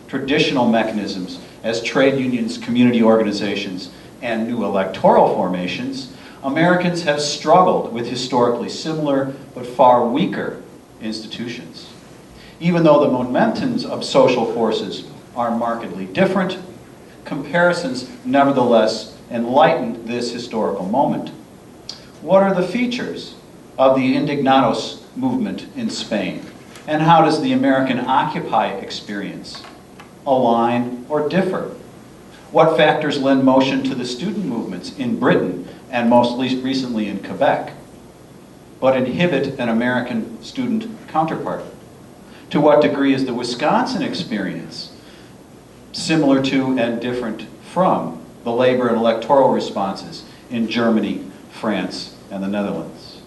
traditional mechanisms as trade unions, community organizations, and new electoral formations, Americans have struggled with historically similar but far weaker institutions. Even though the momentums of social forces are markedly different, comparisons nevertheless enlightened this historical moment. What are the features of the Indignados movement in Spain? And how does the American Occupy experience align or differ? What factors lend motion to the student movements in Britain and most recently in Quebec, but inhibit an American student counterpart? To what degree is the Wisconsin experience similar to and different from the labor and electoral responses in Germany, France, and the Netherlands?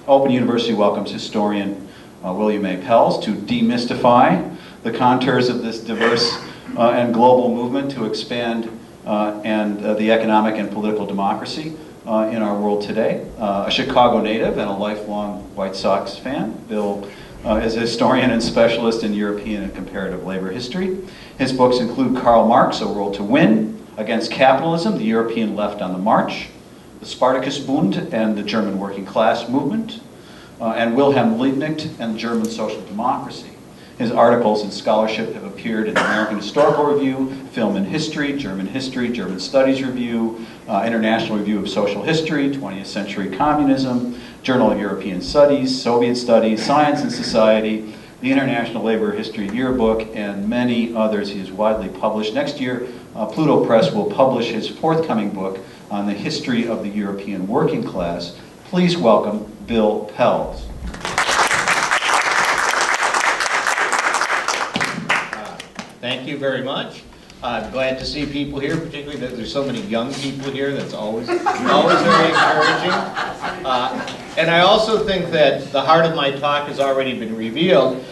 Open University welcomes historian William A. Pelz to demystify the contours of this diverse and global movement to expand the economic and political democracy in our world today. A Chicago native and a lifelong White Sox fan, Bill is a historian and specialist in European and comparative labor history. His books include Karl Marx, A World to Win, Against Capitalism, The European Left on the March, The Spartacus Bund and the German Working Class Movement, and Wilhelm Liebknecht and German Social Democracy. His articles and scholarship have appeared in the American Historical Review, Film and History, German Studies Review, International Review of Social History, 20th Century Communism, Journal of European Studies, Soviet Studies, Science and Society, the International Labor History Yearbook, and many others he has widely published. Next year, Pluto Press will publish his forthcoming book on the history of the European working class. Please welcome Bill Pelz. Thank you very much. I'm glad to see people here, particularly that there's so many young people here. That's always very encouraging. And I also think that the heart of my talk has already been revealed.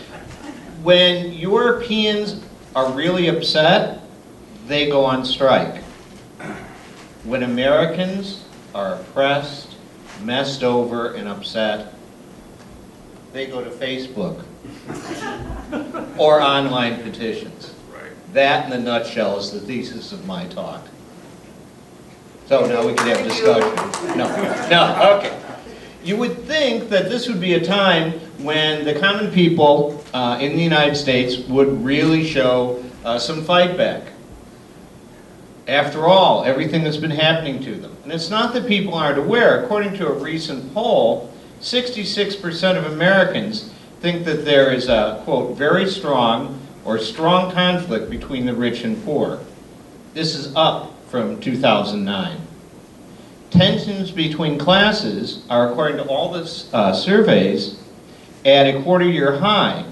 When Europeans are really upset, they go on strike. When Americans are oppressed, messed over, and upset, they go to Facebook or online petitions. That, in a nutshell, is the thesis of my talk. So now we can have discussion. No, okay. You would think that this would be a time when the common people in the United States would really show some fight back. After all, everything that's been happening to them. And it's not that people aren't aware. According to a recent poll, 66% of Americans think that there is a, quote, very strong or strong conflict between the rich and poor. This is up from 2009. Tensions between classes are, according to all the surveys, at a quarter-year high.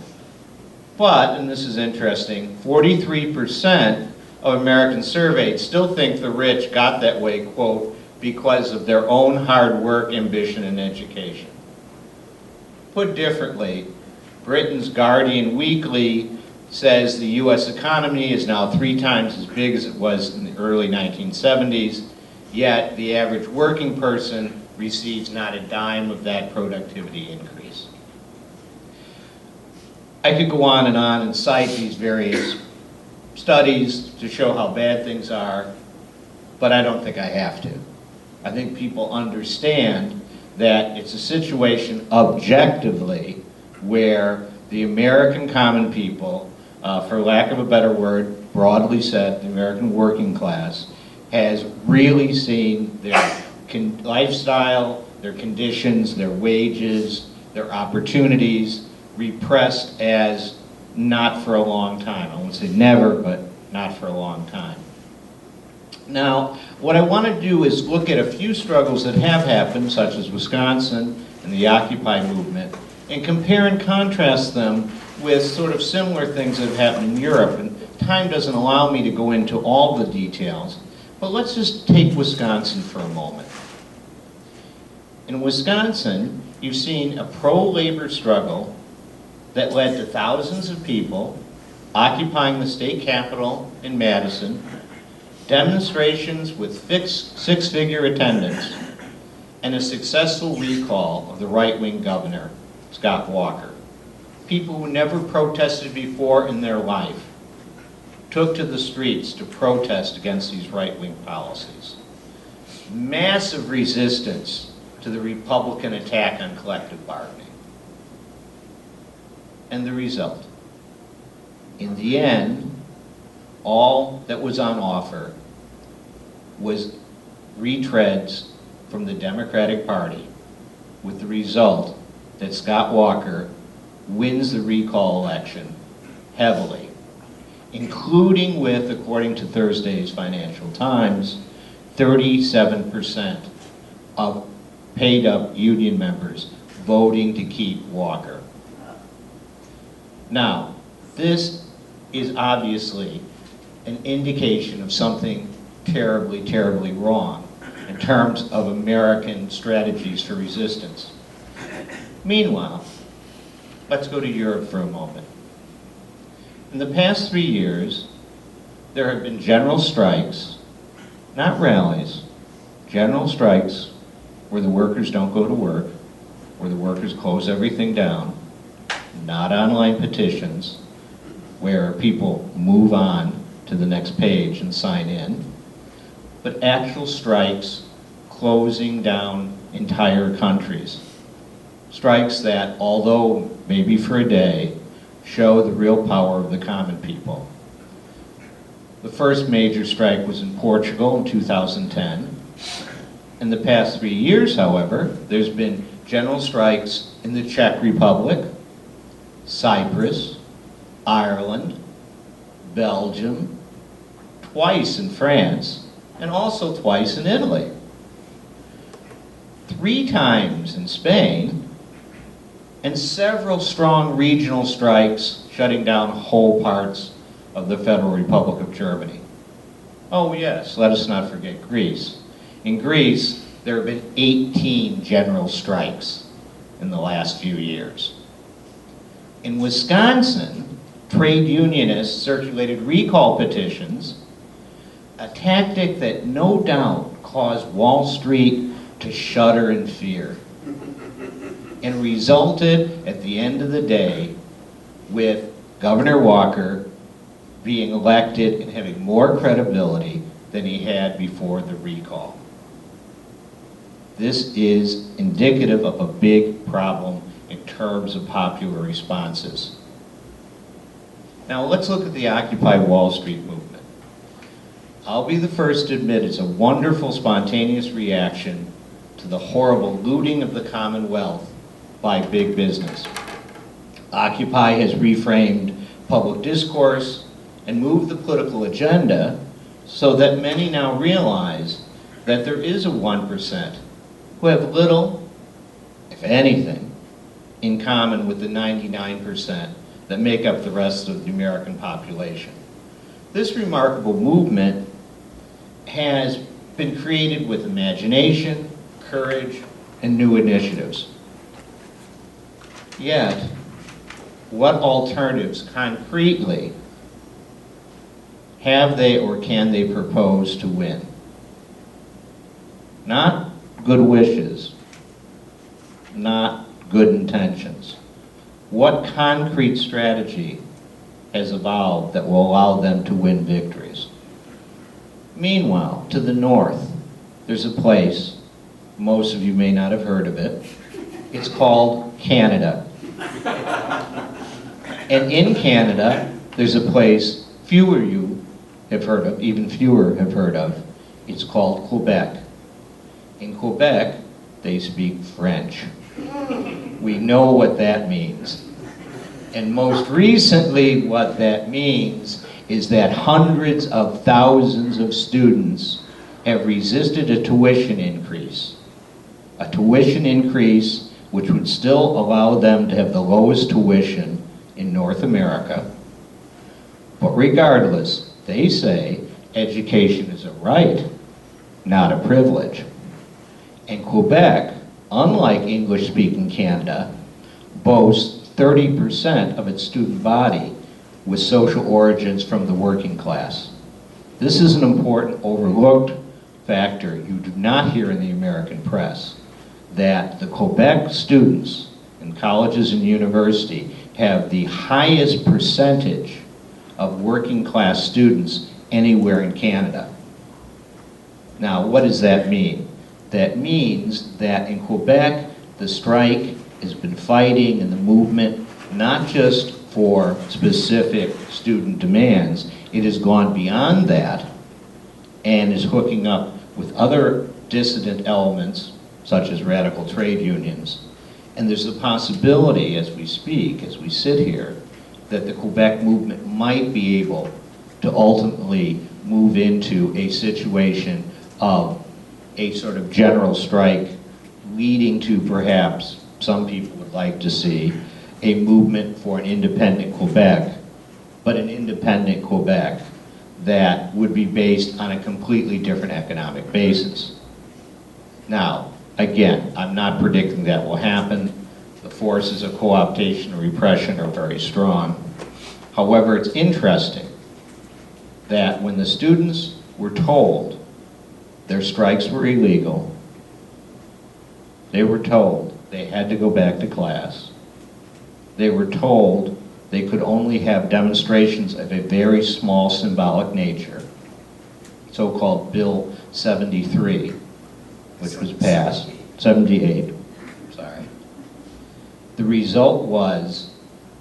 But, and this is interesting, 43% of Americans surveyed still think the rich got that way, quote, because of their own hard work, ambition, and education. Put differently, Britain's Guardian Weekly says the U.S. economy is now 3 times as big as it was in the early 1970s, yet the average working person receives not a dime of that productivity increase. I could go on and cite these various studies to show how bad things are, but I don't think I have to. I think people understand that it's a situation objectively where the American common people, for lack of a better word, broadly said, the American working class, has really seen their lifestyle, their conditions, their wages, their opportunities repressed as not for a long time. I won't say never, but not for a long time. Now, what I want to do is look at a few struggles that have happened, such as Wisconsin and the Occupy movement, and compare and contrast them with sort of similar things that have happened in Europe. And time doesn't allow me to go into all the details, but let's just take Wisconsin for a moment. In Wisconsin, you've seen a pro-labor struggle that led to thousands of people occupying the state capitol in Madison, demonstrations with six-figure attendance, and a successful recall of the right-wing governor, Scott Walker. People who never protested before in their life took to the streets to protest against these right-wing policies. Massive resistance to the Republican attack on collective bargaining. And the result? In the end, all that was on offer was retreads from the Democratic Party, with the result that Scott Walker wins the recall election heavily, including with, according to Thursday's Financial Times, 37% of paid-up union members voting to keep Walker. Now, this is obviously an indication of something terribly, terribly wrong in terms of American strategies for resistance. Meanwhile, let's go to Europe for a moment. In the past 3 years, there have been general strikes, not rallies, general strikes where the workers don't go to work, where the workers close everything down, not online petitions, where people move on to the next page and sign in, but actual strikes closing down entire countries. Strikes that, although maybe for a day, show the real power of the common people. The first major strike was in Portugal in 2010. In the past 3 years, however, there's been general strikes in the Czech Republic, Cyprus, Ireland, Belgium, twice in France, and also twice in Italy. 3 times in Spain, and several strong regional strikes shutting down whole parts of the Federal Republic of Germany. Oh yes, let us not forget Greece. In Greece, there have been 18 general strikes in the last few years. In Wisconsin, trade unionists circulated recall petitions, a tactic that no doubt caused Wall Street to shudder in fear, and resulted at the end of the day with Governor Walker being elected and having more credibility than he had before the recall. This is indicative of a big problem in terms of popular responses. Now let's look at the Occupy Wall Street movement. I'll be the first to admit it's a wonderful spontaneous reaction to the horrible looting of the Commonwealth by big business. Occupy has reframed public discourse and moved the political agenda so that many now realize that there is a 1% who have little, if anything, in common with the 99% that make up the rest of the American population. This remarkable movement has been created with imagination, courage, and new initiatives. Yet, what alternatives concretely have they or can they propose to win? Not good wishes, not good intentions. What concrete strategy has evolved that will allow them to win victories? Meanwhile, to the north, there's a place, most of you may not have heard of it, it's called Canada. And in Canada, there's a place fewer you have heard of, even fewer have heard of. It's called Quebec. In Quebec, they speak French. We know what that means. And most recently, what that means is that hundreds of thousands of students have resisted a tuition increase. A tuition increase which would still allow them to have the lowest tuition in North America. But regardless, they say education is a right, not a privilege. And Quebec, unlike English-speaking Canada, boasts 30% of its student body with social origins from the working class. This is an important overlooked factor you do not hear in the American press, that the Quebec students in colleges and universities have the highest percentage of working class students anywhere in Canada. Now, what does that mean? That means that in Quebec, the strike has been fighting and the movement, not just for specific student demands, it has gone beyond that and is hooking up with other dissident elements, such as radical trade unions. And there's the possibility, as we speak, as we sit here, that the Quebec movement might be able to ultimately move into a situation of a sort of general strike, leading to perhaps, some people would like to see, a movement for an independent Quebec, but an independent Quebec that would be based on a completely different economic basis. Now, again, I'm not predicting that will happen. The forces of co-optation and repression are very strong. However, it's interesting that when the students were told their strikes were illegal, they were told they had to go back to class. They were told they could only have demonstrations of a very small symbolic nature, so-called Bill 73, which was passed, 78, sorry. The result was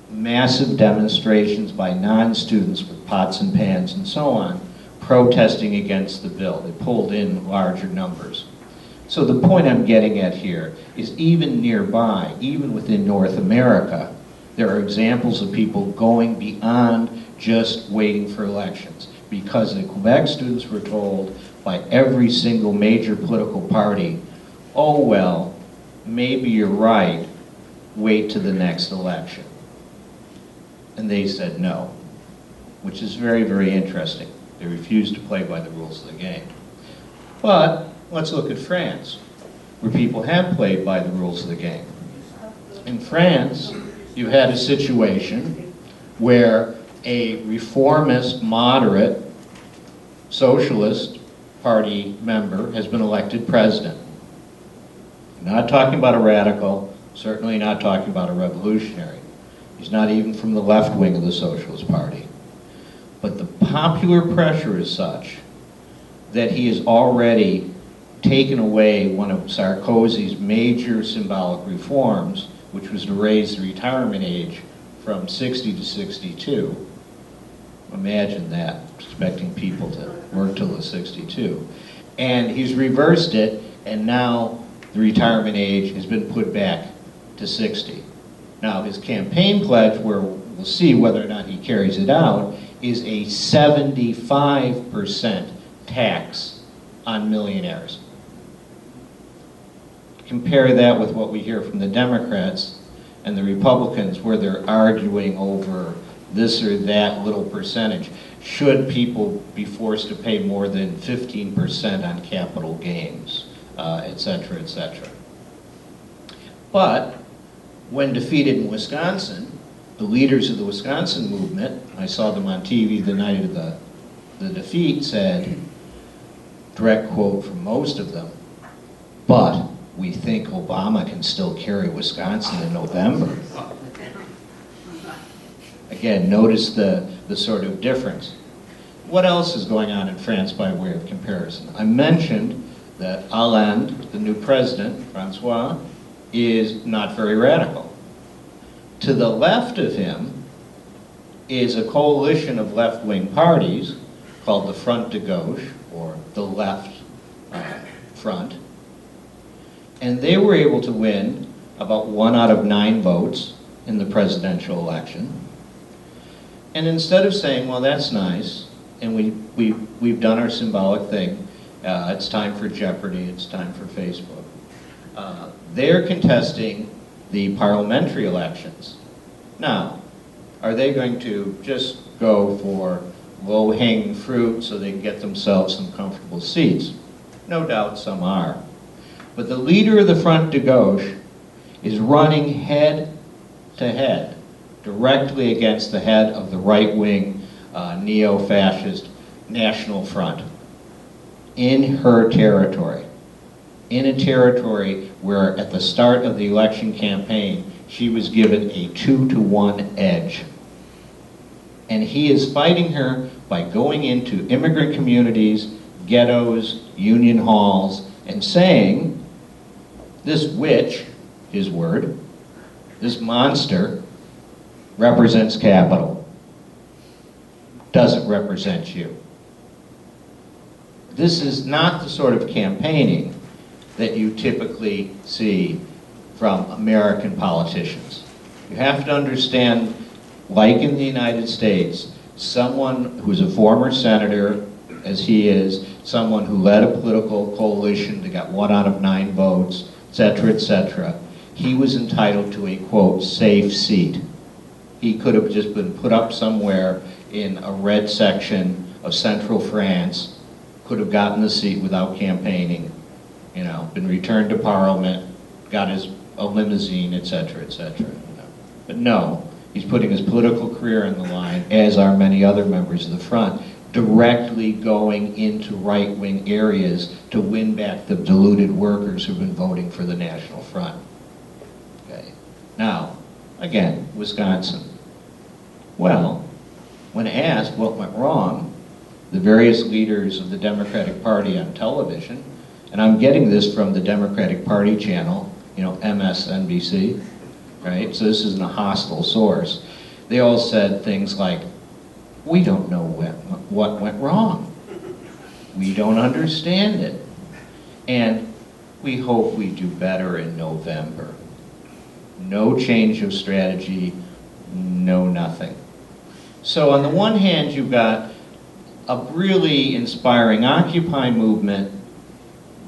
massive demonstrations by non-students with pots and pans and so on, protesting against the bill. They pulled in larger numbers. So the point I'm getting at here is even nearby, even within North America, there are examples of people going beyond just waiting for elections, because the Quebec students were told by every single major political party, oh well, maybe you're right, wait to the next election. And they said no, which is very, very interesting. They refused to play by the rules of the game. But let's look at France, where people have played by the rules of the game. In France, you had a situation where a reformist, moderate, socialist party member has been elected president. I'm not talking about a radical, certainly not talking about a revolutionary. He's not even from the left wing of the Socialist Party. But the popular pressure is such that he has already taken away one of Sarkozy's major symbolic reforms, which was to raise the retirement age from 60 to 62. Imagine that, expecting people to work till they're 62. And he's reversed it, and now the retirement age has been put back to 60. Now, his campaign pledge, where we'll see whether or not he carries it out, is a 75% tax on millionaires. Compare that with what we hear from the Democrats and the Republicans, where they're arguing over this or that little percentage. Should people be forced to pay more than 15% on capital gains, et cetera, et cetera. But when defeated in Wisconsin, the leaders of the Wisconsin movement, I saw them on TV the night of the defeat, said, direct quote from most of them, but we think Obama can still carry Wisconsin in November. Again, notice the sort of difference. What else is going on in France by way of comparison? I mentioned that Hollande, the new president, Francois, is not very radical. To the left of him is a coalition of left-wing parties called the Front de Gauche, or the Left Front. And they were able to win about 1 out of 9 votes in the presidential election. And instead of saying, well, that's nice, and we've done our symbolic thing, it's time for Jeopardy, it's time for Facebook, they're contesting the parliamentary elections. Now, are they going to just go for low-hanging fruit so they can get themselves some comfortable seats? No doubt some are. But the leader of the Front de Gauche is running head-to-head directly against the head of the right-wing neo-fascist National Front in her territory. In a territory where at the start of the election campaign, she was given a 2-to-1 edge. And he is fighting her by going into immigrant communities, ghettos, union halls, and saying, this witch, his word, this monster, represents capital, doesn't represent you. This is not the sort of campaigning that you typically see from American politicians. You have to understand, like in the United States, someone who's a former senator, as he is, someone who led a political coalition that got 1 out of 9 votes, etc., he was entitled to a, quote, safe seat. He could have just been put up somewhere in a red section of central France, could have gotten the seat without campaigning, you know, been returned to Parliament, got a limousine, etc., etc. But no, he's putting his political career on the line, as are many other members of the front, directly going into right-wing areas to win back the deluded workers who've been voting for the National Front. Okay. Now, again, Wisconsin. Well, when asked what went wrong, the various leaders of the Democratic Party on television, and I'm getting this from the Democratic Party channel, you know, MSNBC, right? So this isn't a hostile source. They all said things like, we don't know what went wrong. We don't understand it. And we hope we do better in November. No change of strategy, no nothing. So on the one hand, you've got a really inspiring Occupy movement,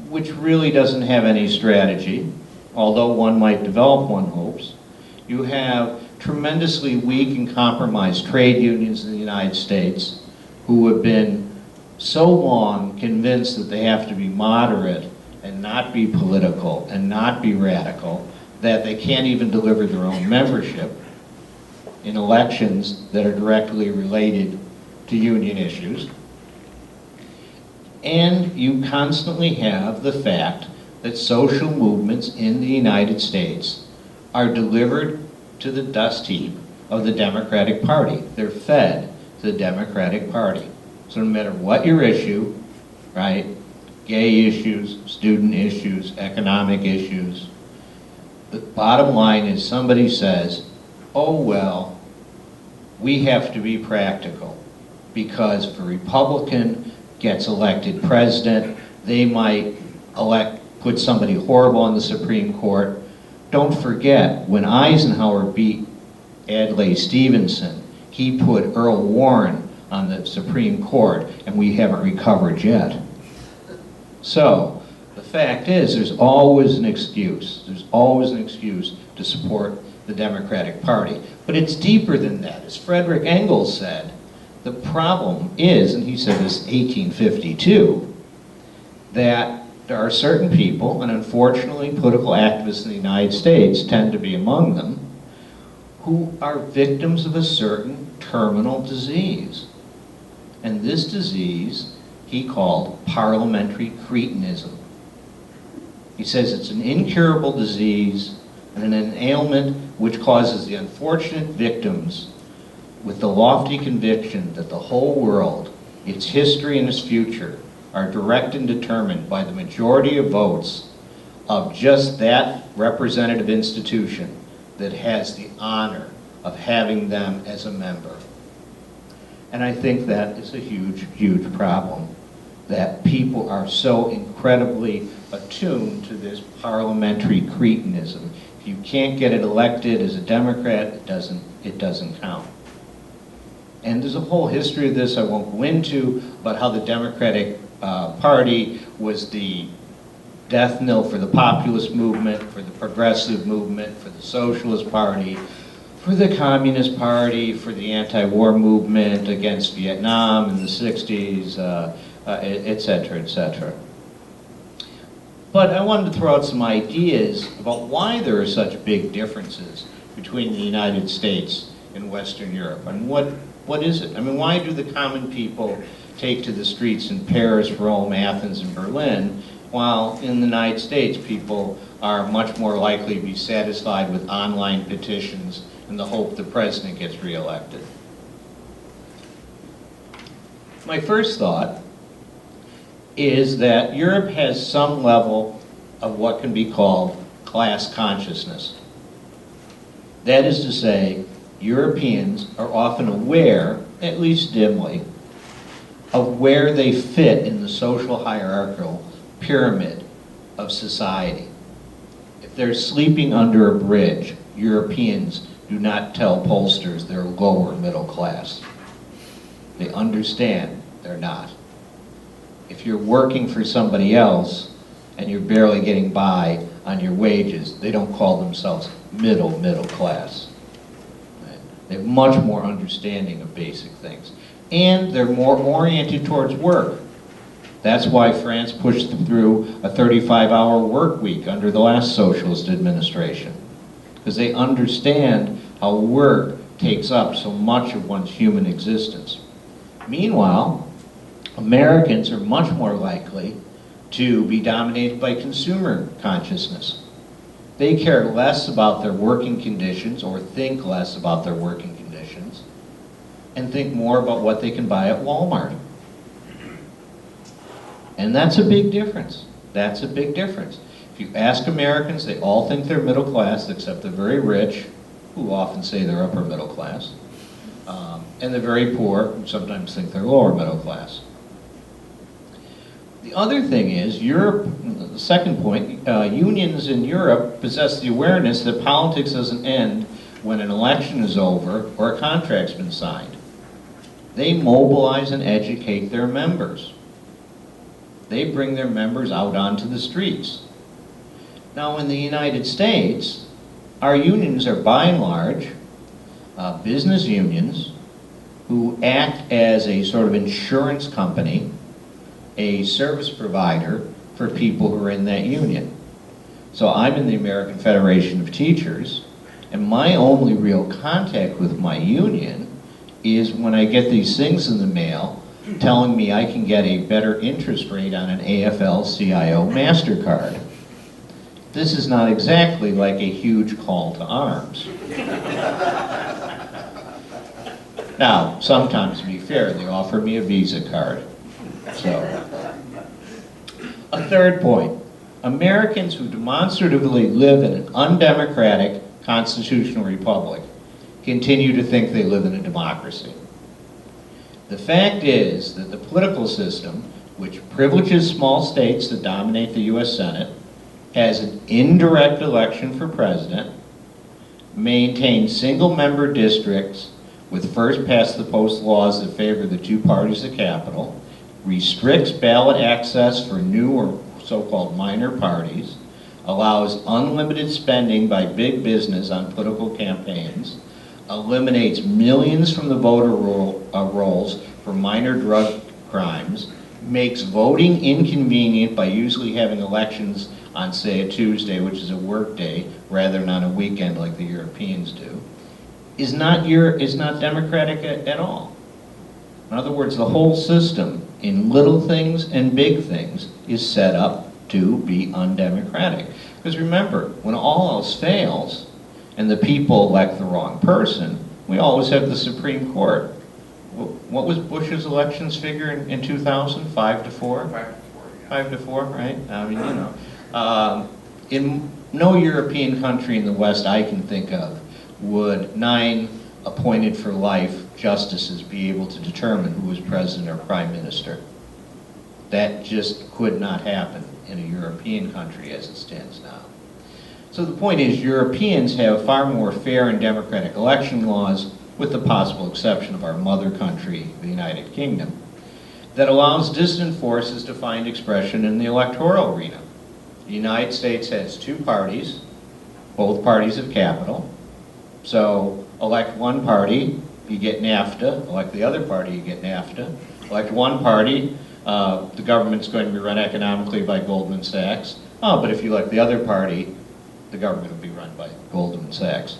which really doesn't have any strategy, although one might develop, one hopes. You have tremendously weak and compromised trade unions in the United States who have been so long convinced that they have to be moderate and not be political and not be radical that they can't even deliver their own membership in elections that are directly related to union issues. And you constantly have the fact that social movements in the United States are delivered to the dust heap of the Democratic Party. They're fed to the Democratic Party. So no matter what your issue, right, gay issues, student issues, economic issues, the bottom line is somebody says, oh well, we have to be practical because if a Republican gets elected president, they might put somebody horrible on the Supreme Court. Don't forget, when Eisenhower beat Adlai Stevenson, he put Earl Warren on the Supreme Court, and we haven't recovered yet. So, the fact is, there's always an excuse. There's always an excuse to support the Democratic Party. But it's deeper than that. As Frederick Engels said, the problem is, and he said this in 1852, that there are certain people, and unfortunately political activists in the United States tend to be among them, who are victims of a certain terminal disease. And this disease he called parliamentary cretinism. He says it's an incurable disease and an ailment which causes the unfortunate victims with the lofty conviction that the whole world, its history and its future, are directed and determined by the majority of votes of just that representative institution that has the honor of having them as a member. And I think that is a huge, huge problem, that people are so incredibly attuned to this parliamentary cretinism. If you can't get it elected as a Democrat, it doesn't count. And there's a whole history of this I won't go into, about how the Democratic Party was the death knell for the populist movement, for the progressive movement, for the Socialist Party, for the Communist Party, for the anti-war movement against Vietnam in the 60s, et cetera, et cetera. But I wanted to throw out some ideas about why there are such big differences between the United States and Western Europe. And what is it? I mean, why do the common people take to the streets in Paris, Rome, Athens, and Berlin, while in the United States people are much more likely to be satisfied with online petitions in the hope the president gets reelected? My first thought is that Europe has some level of what can be called class consciousness. That is to say, Europeans are often aware, at least dimly, of where they fit in the social hierarchical pyramid of society. If they're sleeping under a bridge, Europeans do not tell pollsters they're lower middle class. They understand they're not. If you're working for somebody else and you're barely getting by on your wages, they don't call themselves middle class. Right? They have much more understanding of basic things. And they're more oriented towards work. That's why France pushed through a 35-hour work week under the last socialist administration. Because they understand how work takes up so much of one's human existence. Meanwhile, Americans are much more likely to be dominated by consumer consciousness. They care less about their working conditions, or think less about their working conditions, and think more about what they can buy at Walmart. And that's a big difference. That's a big difference. If you ask Americans, they all think they're middle class, except the very rich, who often say they're upper middle class, and the very poor, who sometimes think they're lower middle class. The other thing is, Europe, the second point, unions in Europe possess the awareness that politics doesn't end when an election is over or a contract's been signed. They mobilize and educate their members. They bring their members out onto the streets. Now in the United States, our unions are by and large business unions who act as a sort of insurance company, a service provider for people who are in that union. So I'm in the American Federation of Teachers, and my only real contact with my union is when I get these things in the mail telling me I can get a better interest rate on an AFL-CIO MasterCard. This is not exactly like a huge call to arms. Now, sometimes, to be fair, they offer me a Visa card. So, a third point. Americans who demonstratively live in an undemocratic constitutional republic continue to think they live in a democracy. The fact is that the political system, which privileges small states that dominate the US Senate, has an indirect election for president, maintains single-member districts with first-past-the-post laws that favor the two parties of capital, restricts ballot access for new or so-called minor parties, allows unlimited spending by big business on political campaigns, eliminates millions from the voter rolls for minor drug crimes, makes voting inconvenient by usually having elections on, say, a Tuesday, which is a work day, rather than on a weekend like the Europeans do, is not democratic at all. In other words, the whole system, in little things and big things, is set up to be undemocratic. Because remember, when all else fails, and the people elect the wrong person, we always have the Supreme Court. What was Bush's elections figure in 2000? 5 to 4? 5 to 4, yeah. 5 to 4, right? I mean, you know. In no European country in the West I can think of would 9 appointed for life justices be able to determine who was president or prime minister. That just could not happen in a European country as it stands now. So the point is, Europeans have far more fair and democratic election laws, with the possible exception of our mother country, the United Kingdom, that allows dissident forces to find expression in the electoral arena. The United States has 2 parties, both parties of capital. So elect one party, you get NAFTA. Elect the other party, you get NAFTA. Elect one party, the government's going to be run economically by Goldman Sachs. Oh, but if you elect the other party, the government will be run by Goldman Sachs.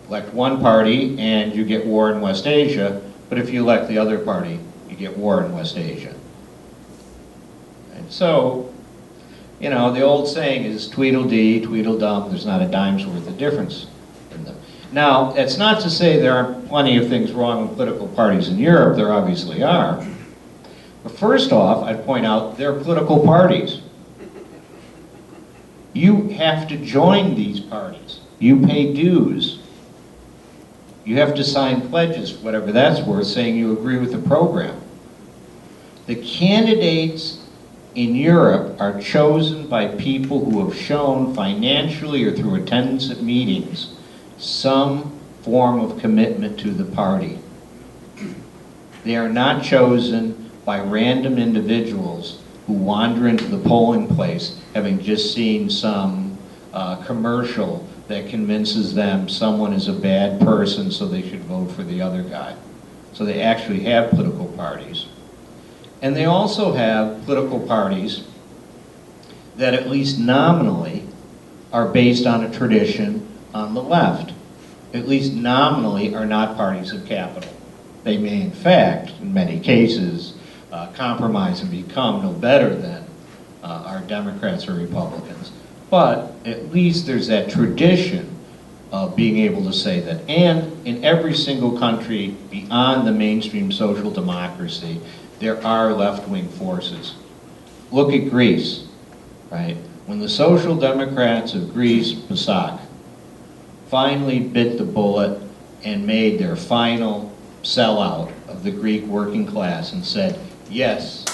Elect one party and you get war in West Asia, but if you elect the other party, you get war in West Asia. And so, you know, the old saying is Tweedledee, Tweedledum, there's not a dime's worth of difference in them. Now, that's not to say there aren't plenty of things wrong with political parties in Europe. There obviously are. But first off, I'd point out they're political parties. You have to join these parties. You pay dues. You have to sign pledges, whatever that's worth, saying you agree with the program. The candidates in Europe are chosen by people who have shown financially or through attendance at meetings some form of commitment to the party. They are not chosen by random individuals who wander into the polling place having just seen some commercial that convinces them someone is a bad person so they should vote for the other guy. So they actually have political parties. And they also have political parties that at least nominally are based on a tradition on the left. At least nominally are not parties of capital. They may in fact, in many cases, compromise and become no better than our Democrats or Republicans. But at least there's that tradition of being able to say that. And in every single country beyond the mainstream social democracy, there are left-wing forces. Look at Greece, right? When the Social Democrats of Greece, PASOK, finally bit the bullet and made their final sellout of the Greek working class and said, yes,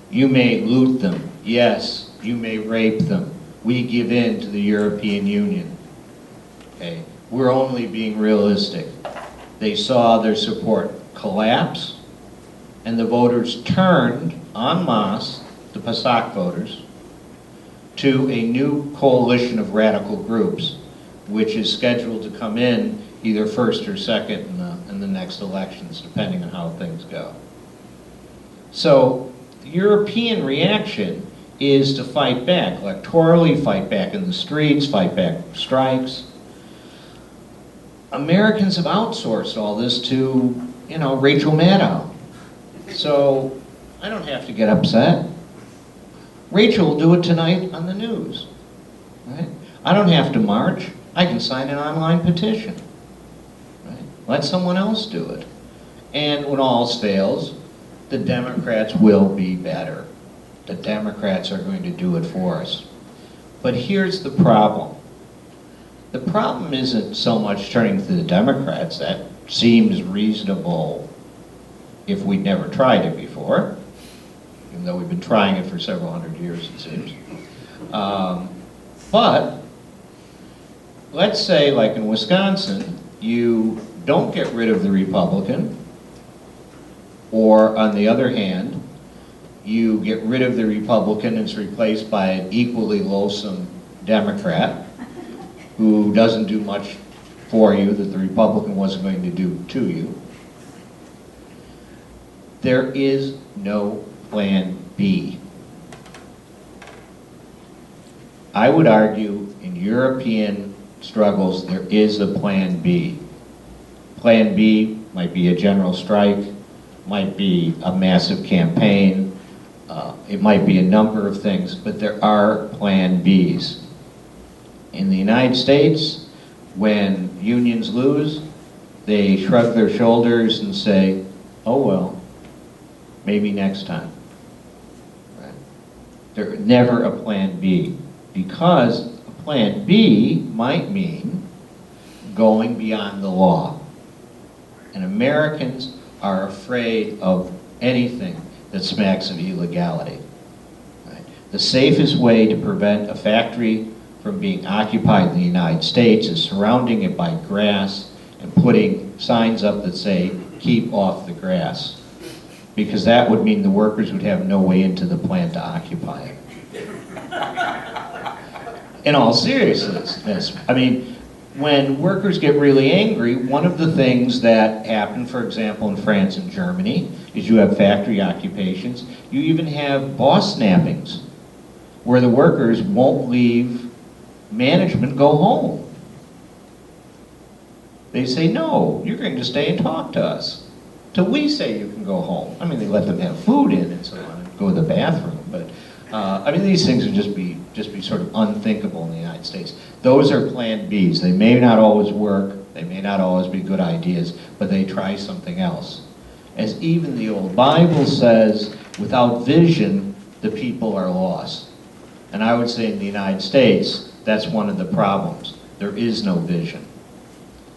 you may loot them. Yes, you may rape them. We give in to the European Union. Okay? We're only being realistic. They saw their support collapse, and the voters turned en masse, the PASOK voters, to a new coalition of radical groups, which is scheduled to come in either first or second in the next elections, depending on how things go. So the European reaction is to fight back, electorally, fight back in the streets, fight back with strikes. Americans have outsourced all this to, Rachel Maddow. So I don't have to get upset. Rachel will do it tonight on the news, right? I don't have to march. I can sign an online petition, right? Let someone else do it. And when all else fails, the Democrats will be better. The Democrats are going to do it for us. But here's the problem. The problem isn't so much turning to the Democrats. That seems reasonable if we'd never tried it before, even though we've been trying it for several hundred years, it seems. But let's say, like in Wisconsin, you don't get rid of the Republican, or on the other hand, you get rid of the Republican and it's replaced by an equally loathsome Democrat who doesn't do much for you that the Republican wasn't going to do to you. There is no plan B. I would argue in European struggles there is a plan B. Plan B might be a general strike, might be a massive campaign, it might be a number of things, but there are plan Bs. In the United States, when unions lose, they shrug their shoulders and say, oh well, maybe next time. Right? There's never a plan B, because a plan B might mean going beyond the law. And Americans are afraid of anything that smacks of illegality. Right? The safest way to prevent a factory from being occupied in the United States is surrounding it by grass and putting signs up that say, keep off the grass. Because that would mean the workers would have no way into the plant to occupy it. In all seriousness, I mean, when workers get really angry, one of the things that happen, for example, in France and Germany, is you have factory occupations. You even have boss snappings, where the workers won't leave management, go home. They say, no, you're going to stay and talk to us till we say you can go home. I mean, they let them have food in and so on, and go to the bathroom, but I mean, these things would just be sort of unthinkable in the United States. Those are plan Bs. They may not always work, They may not always be good ideas, but they try something else. As even the old Bible says, without vision, the people are lost. And I would say in the United States, that's one of the problems. There is no vision.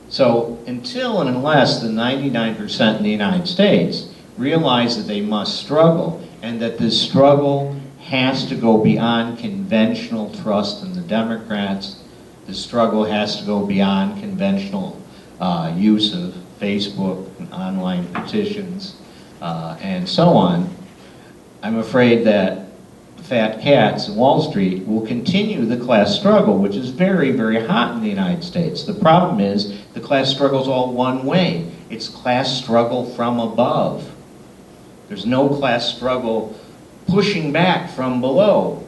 So until and unless the 99% in the United States realize that they must struggle, and that this struggle has to go beyond conventional trust in the Democrats, the struggle has to go beyond conventional use of Facebook and online petitions and so on, I'm afraid that the fat cats in Wall Street will continue the class struggle, which is very, very hot in the United States. The problem is the class struggle is all one way. It's class struggle from above. There's no class struggle pushing back from below.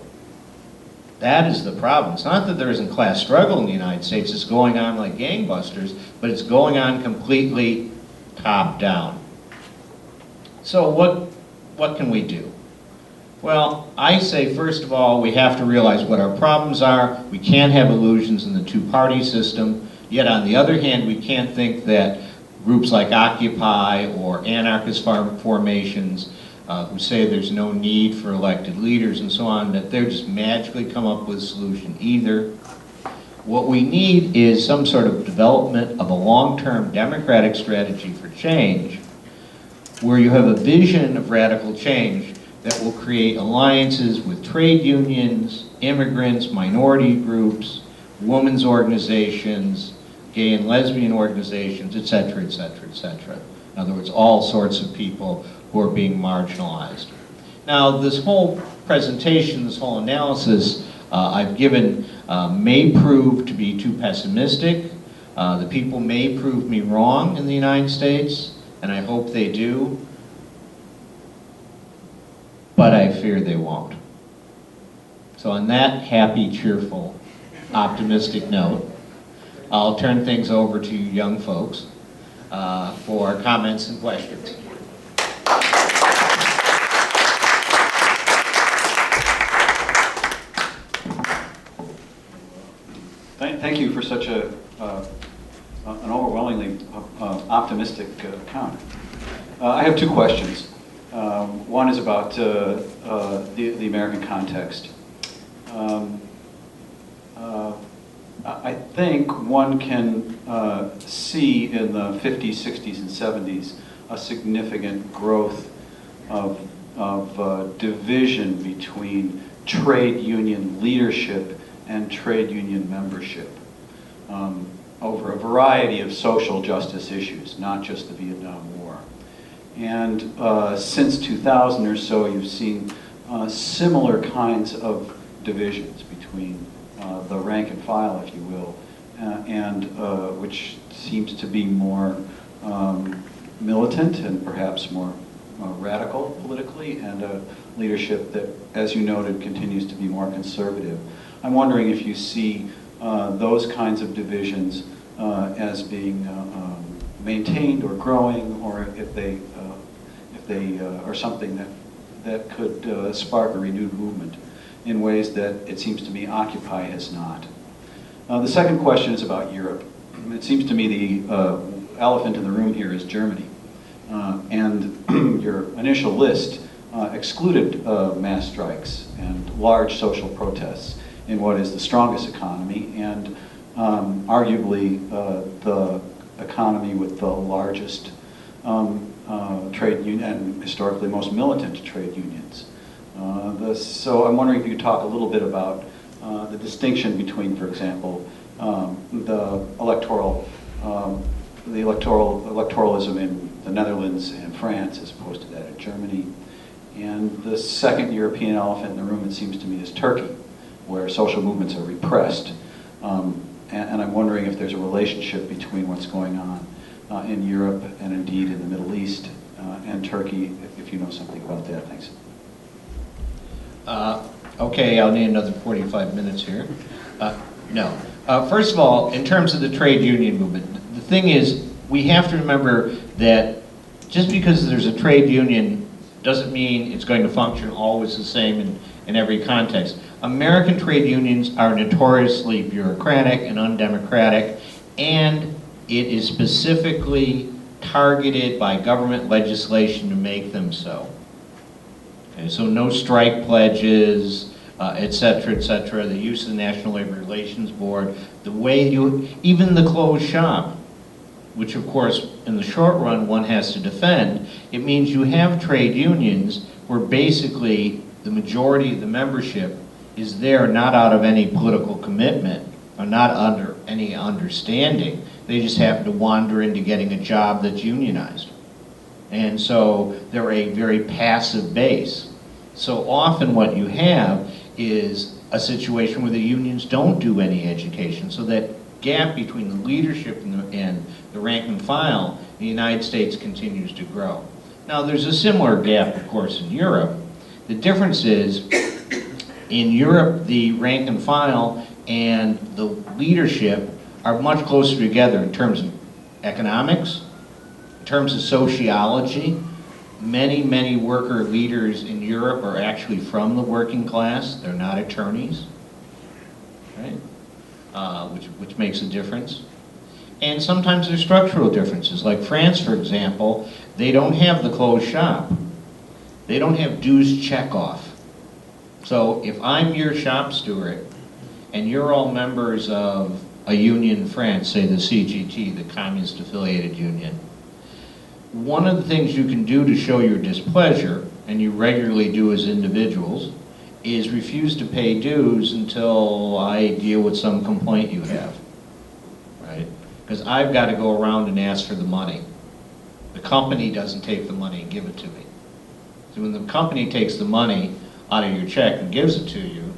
That is the problem. It's not that there isn't class struggle in the United States. It's going on like gangbusters, but it's going on completely top down. So what can we do? Well, I say, first of all, we have to realize what our problems are. We can't have illusions in the two-party system. Yet, on the other hand, we can't think that groups like Occupy or anarchist formations who say there's no need for elected leaders and so on, that they're just magically come up with a solution either. What we need is some sort of development of a long-term democratic strategy for change, where you have a vision of radical change that will create alliances with trade unions, immigrants, minority groups, women's organizations, gay and lesbian organizations, et cetera, et cetera, et cetera. In other words, all sorts of people who are being marginalized. Now, this whole presentation, this whole analysis I've given may prove to be too pessimistic. The people may prove me wrong in the United States, and I hope they do, but I fear they won't. So on that happy, cheerful, optimistic note, I'll turn things over to you young folks for comments and questions. Thank you for such an overwhelmingly optimistic account. I have two questions. One is about the American context. I think one can see in the 50s, 60s, and 70s a significant growth of division between trade union leadership and trade union membership over a variety of social justice issues, not just the Vietnam War. And since 2000 or so, you've seen similar kinds of divisions between the rank and file, if you will, and which seems to be more militant and perhaps more radical politically, and a leadership that, as you noted, continues to be more conservative. I'm wondering if you see those kinds of divisions as being maintained or growing, or if they are something that could spark a renewed movement in ways that it seems to me Occupy has not. The second question is about Europe. It seems to me the elephant in the room here is Germany. And your initial list excluded mass strikes and large social protests in what is the strongest economy and arguably the economy with the largest trade union and historically most militant trade unions. So I'm wondering if you could talk a little bit about the distinction between, for example, the electoralism in the Netherlands and France as opposed to that in Germany. And the second European elephant in the room, it seems to me, is Turkey, where social movements are repressed. And I'm wondering if there's a relationship between what's going on in Europe and indeed in the Middle East and Turkey, if you know something about that. Thanks. Okay, I'll need another 45 minutes here. No. First of all, in terms of the trade union movement, the thing is, we have to remember that just because there's a trade union doesn't mean it's going to function always the same in every context. American trade unions are notoriously bureaucratic and undemocratic, and it is specifically targeted by government legislation to make them so. Okay, so no strike pledges, et cetera, the use of the National Labor Relations Board, the way even the closed shop, which of course in the short run one has to defend, it means you have trade unions where basically the majority of the membership is there not out of any political commitment or not under any understanding. They just happen to wander into getting a job that's unionized. And so they're a very passive base. So often what you have is a situation where the unions don't do any education. So that gap between the leadership and the rank and file in the United States continues to grow. Now there's a similar gap, of course, in Europe. The difference is, in Europe, the rank and file and the leadership are much closer together in terms of economics, in terms of sociology. Many, many worker leaders in Europe are actually from the working class. They're not attorneys, right? Which makes a difference. And sometimes there's structural differences. Like France, for example, they don't have the closed shop. They don't have dues checkoff. So if I'm your shop steward and you're all members of a union in France, say the CGT, the Communist Affiliated Union, one of the things you can do to show your displeasure, and you regularly do as individuals, is refuse to pay dues until I deal with some complaint you have, right? Because I've got to go around and ask for the money. The company doesn't take the money and give it to me. So when the company takes the money out of your check and gives it to you,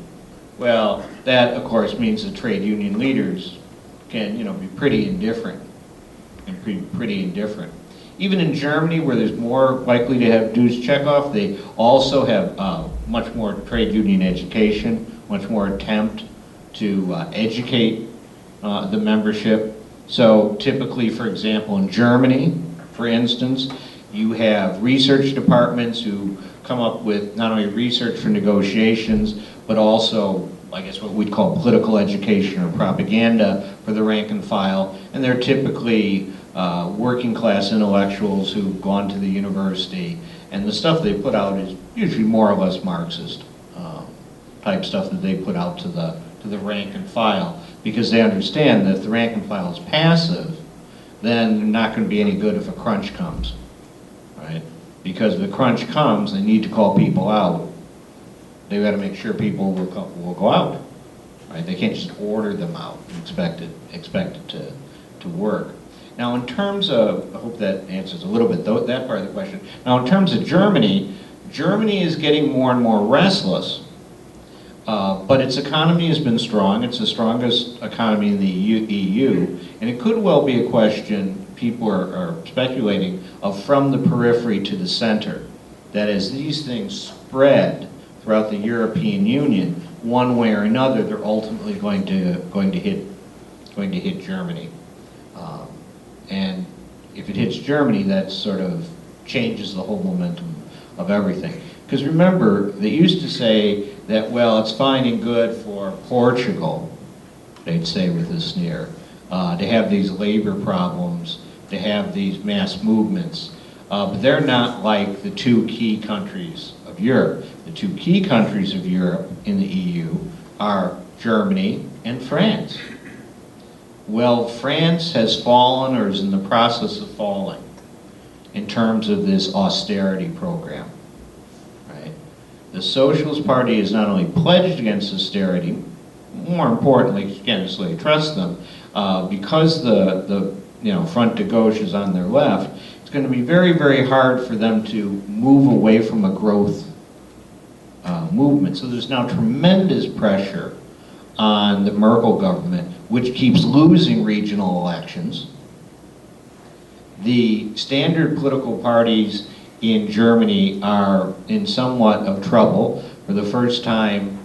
well, that of course means the trade union leaders can, be pretty indifferent, pretty indifferent. Even in Germany, where there's more likely to have dues checkoff, they also have much more trade union education, much more attempt to educate the membership. So typically, for example, in Germany, for instance, you have research departments who come up with not only research for negotiations, but also, I guess, what we'd call political education or propaganda for the rank and file. And they're typically working class intellectuals who've gone to the university. And the stuff they put out is usually more or less Marxist type stuff that they put out to the rank and file, because they understand that if the rank and file is passive, then they're not going to be any good if a crunch comes, right? Because if a crunch comes, they need to call people out. They've got to make sure people will go out, right? They can't just order them out and expect it to work. Now, in terms of, I hope that answers a little bit that part of the question. Now, in terms of Germany, Germany is getting more and more restless, but its economy has been strong. It's the strongest economy in the EU, and it could well be a question, people are speculating, of from the periphery to the center. That as these things spread throughout the European Union, one way or another, they're ultimately going to hit Germany. And if it hits Germany, that sort of changes the whole momentum of everything. Because remember, they used to say that, well, it's fine and good for Portugal, they'd say with a sneer, to have these labor problems, to have these mass movements. But they're not like the two key countries of Europe. The two key countries of Europe in the EU are Germany and France. Well, France has fallen or is in the process of falling in terms of this austerity program, right? The Socialist Party is not only pledged against austerity, more importantly, again, so they trust them, because the front de gauche is on their left, it's going to be very, very hard for them to move away from a growth movement. So there's now tremendous pressure on the Merkel government, which keeps losing regional elections. The standard political parties in Germany are in somewhat of trouble. For the first time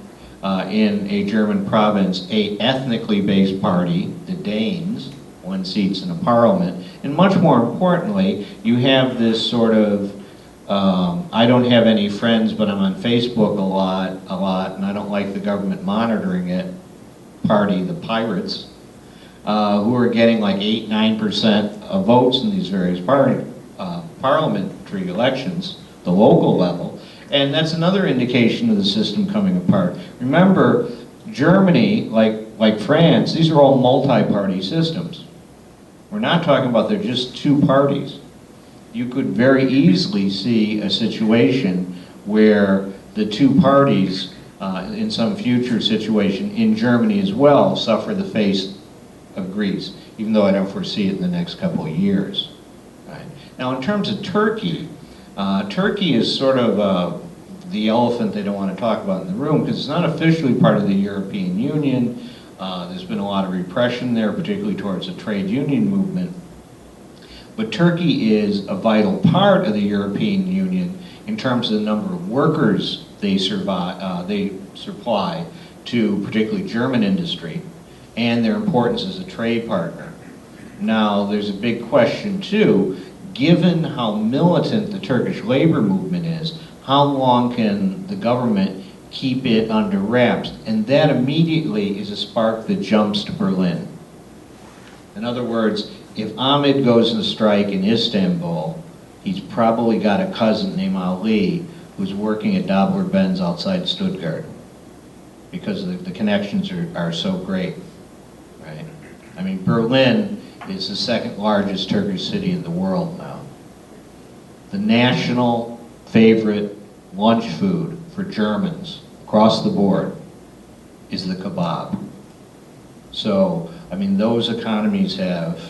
in a German province, a ethnically based party, the Danes, won seats in a parliament. And much more importantly, you have this sort of I don't have any friends, but I'm on Facebook a lot, and I don't like the government monitoring it party, the Pirates, who are getting like 8-9% of votes in these various parliamentary elections, the local level, and that's another indication of the system coming apart. Remember, Germany, like France, these are all multi-party systems. We're not talking about they're just two parties. You could very easily see a situation where the two parties, in some future situation in Germany as well, suffer the fate of Greece, even though I don't foresee it in the next couple of years. Right? Now, in terms of Turkey, Turkey is sort of the elephant they don't want to talk about in the room because it's not officially part of the European Union. There's been a lot of repression there, particularly towards the trade union movement. But Turkey is a vital part of the European Union in terms of the number of workers they supply to particularly German industry and their importance as a trade partner. Now, there's a big question too, given how militant the Turkish labor movement is, how long can the government keep it under wraps? And that immediately is a spark that jumps to Berlin. In other words, if Ahmed goes on strike in Istanbul, he's probably got a cousin named Ali who's working at Daimler-Benz outside Stuttgart because the connections are so great, right? I mean, Berlin is the second largest Turkish city in the world now. The national favorite lunch food for Germans across the board is the kebab. So, I mean, those economies have,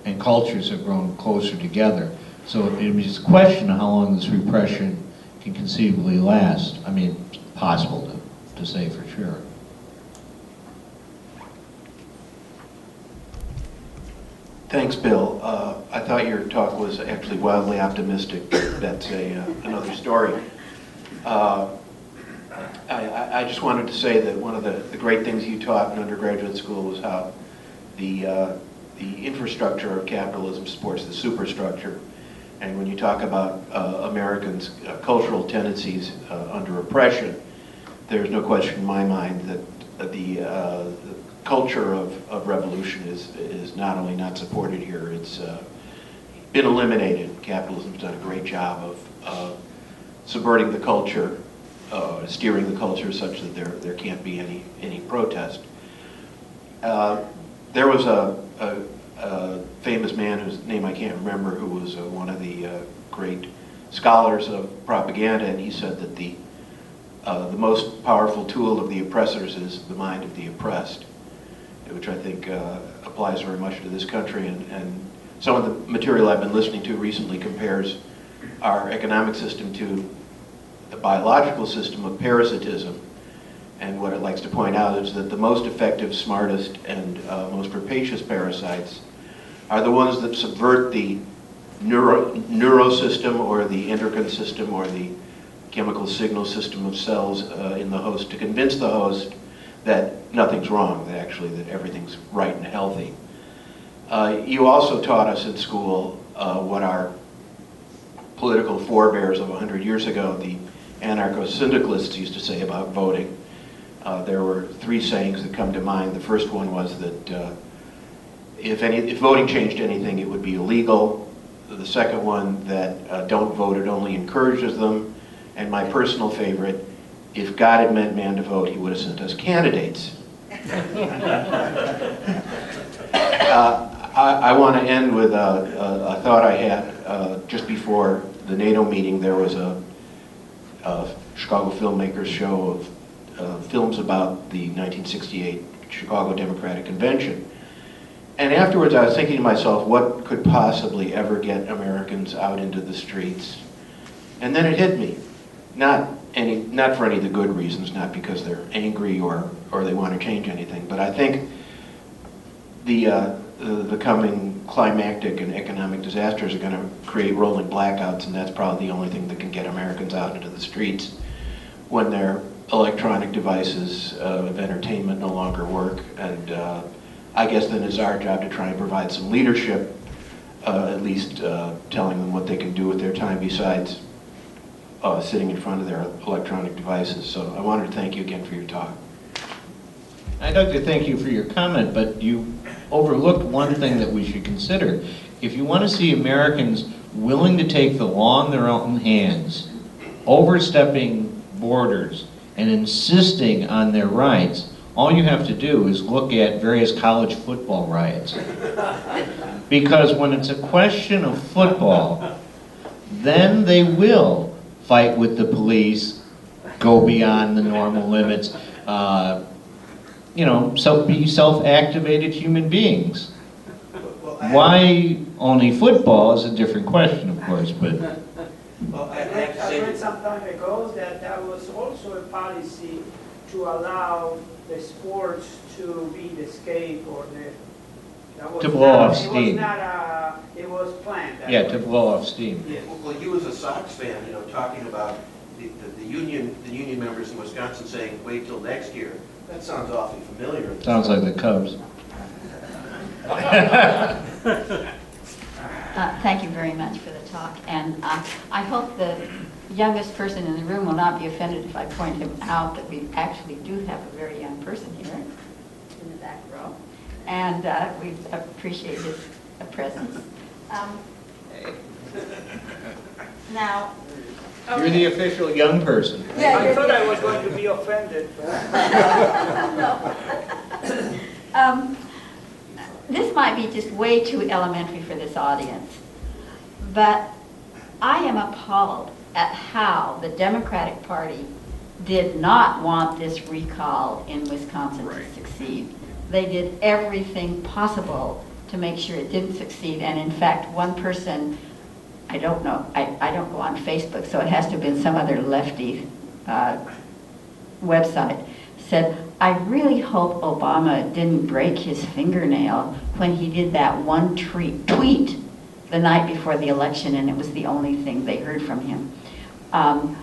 and cultures have grown closer together. So it was a question of how long this repression can conceivably last. I mean, it's possible to say for sure. Thanks, Bill. I thought your talk was actually wildly optimistic. That's another story. I just wanted to say that one of the great things you taught in undergraduate school was how the infrastructure of capitalism supports the superstructure. And when you talk about Americans' cultural tendencies under oppression, there's no question in my mind that the culture of revolution is not only not supported here, it's been eliminated. Capitalism's done a great job of subverting the culture, steering the culture such that there can't be any protest. There was a famous man whose name I can't remember, who was one of the great scholars of propaganda, and he said that the most powerful tool of the oppressors is the mind of the oppressed, which I think applies very much to this country. And some of the material I've been listening to recently compares our economic system to the biological system of parasitism. And what it likes to point out is that the most effective, smartest, and most rapacious parasites are the ones that subvert the neurosystem or the endocrine system or the chemical signal system of cells in the host to convince the host that nothing's wrong, that actually that everything's right and healthy. You also taught us in school what our political forebears of 100 years ago, the anarcho-syndicalists, used to say about voting. There were three sayings that come to mind. The first one was that if voting changed anything, it would be illegal. The second one, that don't vote, it only encourages them. And my personal favorite, if God had meant man to vote, he would have sent us candidates. I want to end with a thought I had just before the NATO meeting. There was a Chicago filmmakers show of films about the 1968 Chicago Democratic Convention. And afterwards I was thinking to myself, what could possibly ever get Americans out into the streets? And then it hit me. Not for any of the good reasons, not because they're angry or they want to change anything, but I think the coming climactic and economic disasters are going to create rolling blackouts, and that's probably the only thing that can get Americans out into the streets when their electronic devices of entertainment no longer work. And I guess then it's our job to try and provide some leadership, at least telling them what they can do with their time besides sitting in front of their electronic devices. So I wanted to thank you again for your talk. I'd like to thank you for your comment, but you overlooked one thing that we should consider. If you want to see Americans willing to take the law in their own hands, overstepping borders, and insisting on their rights, all you have to do is look at various college football riots. Because when it's a question of football, then they will fight with the police, go beyond the normal limits, be self-activated human beings. Why only football is a different question, of course, but... Well, I read some time ago that was also a policy to allow the sports to be the escape or to blow off steam. It was planned. Yeah, to blow off steam. Yeah. Well, you as a Sox fan, talking about the union members in Wisconsin saying, wait till next year, that sounds awfully familiar. Sounds like the Cubs. Thank you very much for the talk, and I hope the youngest person in the room will not be offended if I point him out that we actually do have a very young person here in the back row, and we appreciate his presence. Now, You're the official young person. Yeah, I thought I was going to be offended. No. This might be just way too elementary for this audience, but I am appalled at how the Democratic Party did not want this recall in Wisconsin to succeed. They did everything possible to make sure it didn't succeed, and in fact, one person, I don't know, I don't go on Facebook, so it has to have been some other lefty website, said, I really hope Obama didn't break his fingernail when he did that one tweet the night before the election, and it was the only thing they heard from him. But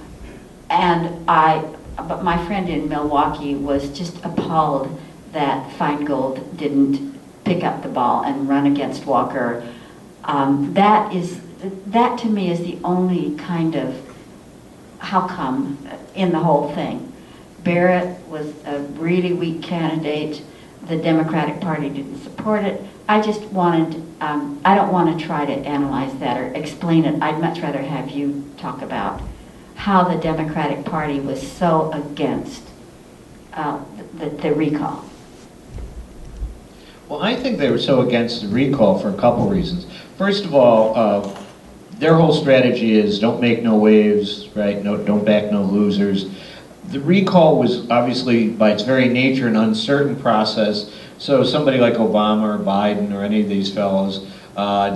my friend in Milwaukee was just appalled that Feingold didn't pick up the ball and run against Walker. That to me is the only kind of how come in the whole thing. Barrett was a really weak candidate. The Democratic Party didn't support it. I just wanted, I don't want to try to analyze that or explain it. I'd much rather have you talk about how the Democratic Party was so against the recall. Well, I think they were so against the recall for a couple reasons. First of all, their whole strategy is don't make no waves, right? No, don't back no losers. The recall was obviously, by its very nature, an uncertain process. So somebody like Obama or Biden or any of these fellows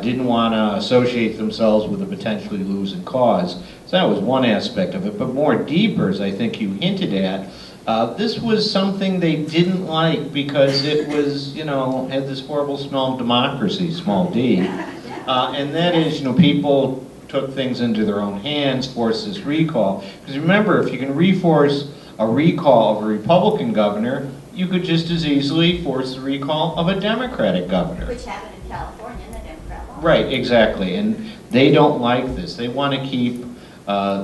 didn't want to associate themselves with a potentially losing cause. So that was one aspect of it. But more deeper, as I think you hinted at, this was something they didn't like because it was, had this horrible smell of democracy, small d. And that is, people took things into their own hands, forced this recall. Because remember, if you can reforce a recall of a Republican governor, you could just as easily force the recall of a Democratic governor. Which happened in California, the Democrat won. Right, exactly. And they don't like this. They want to keep,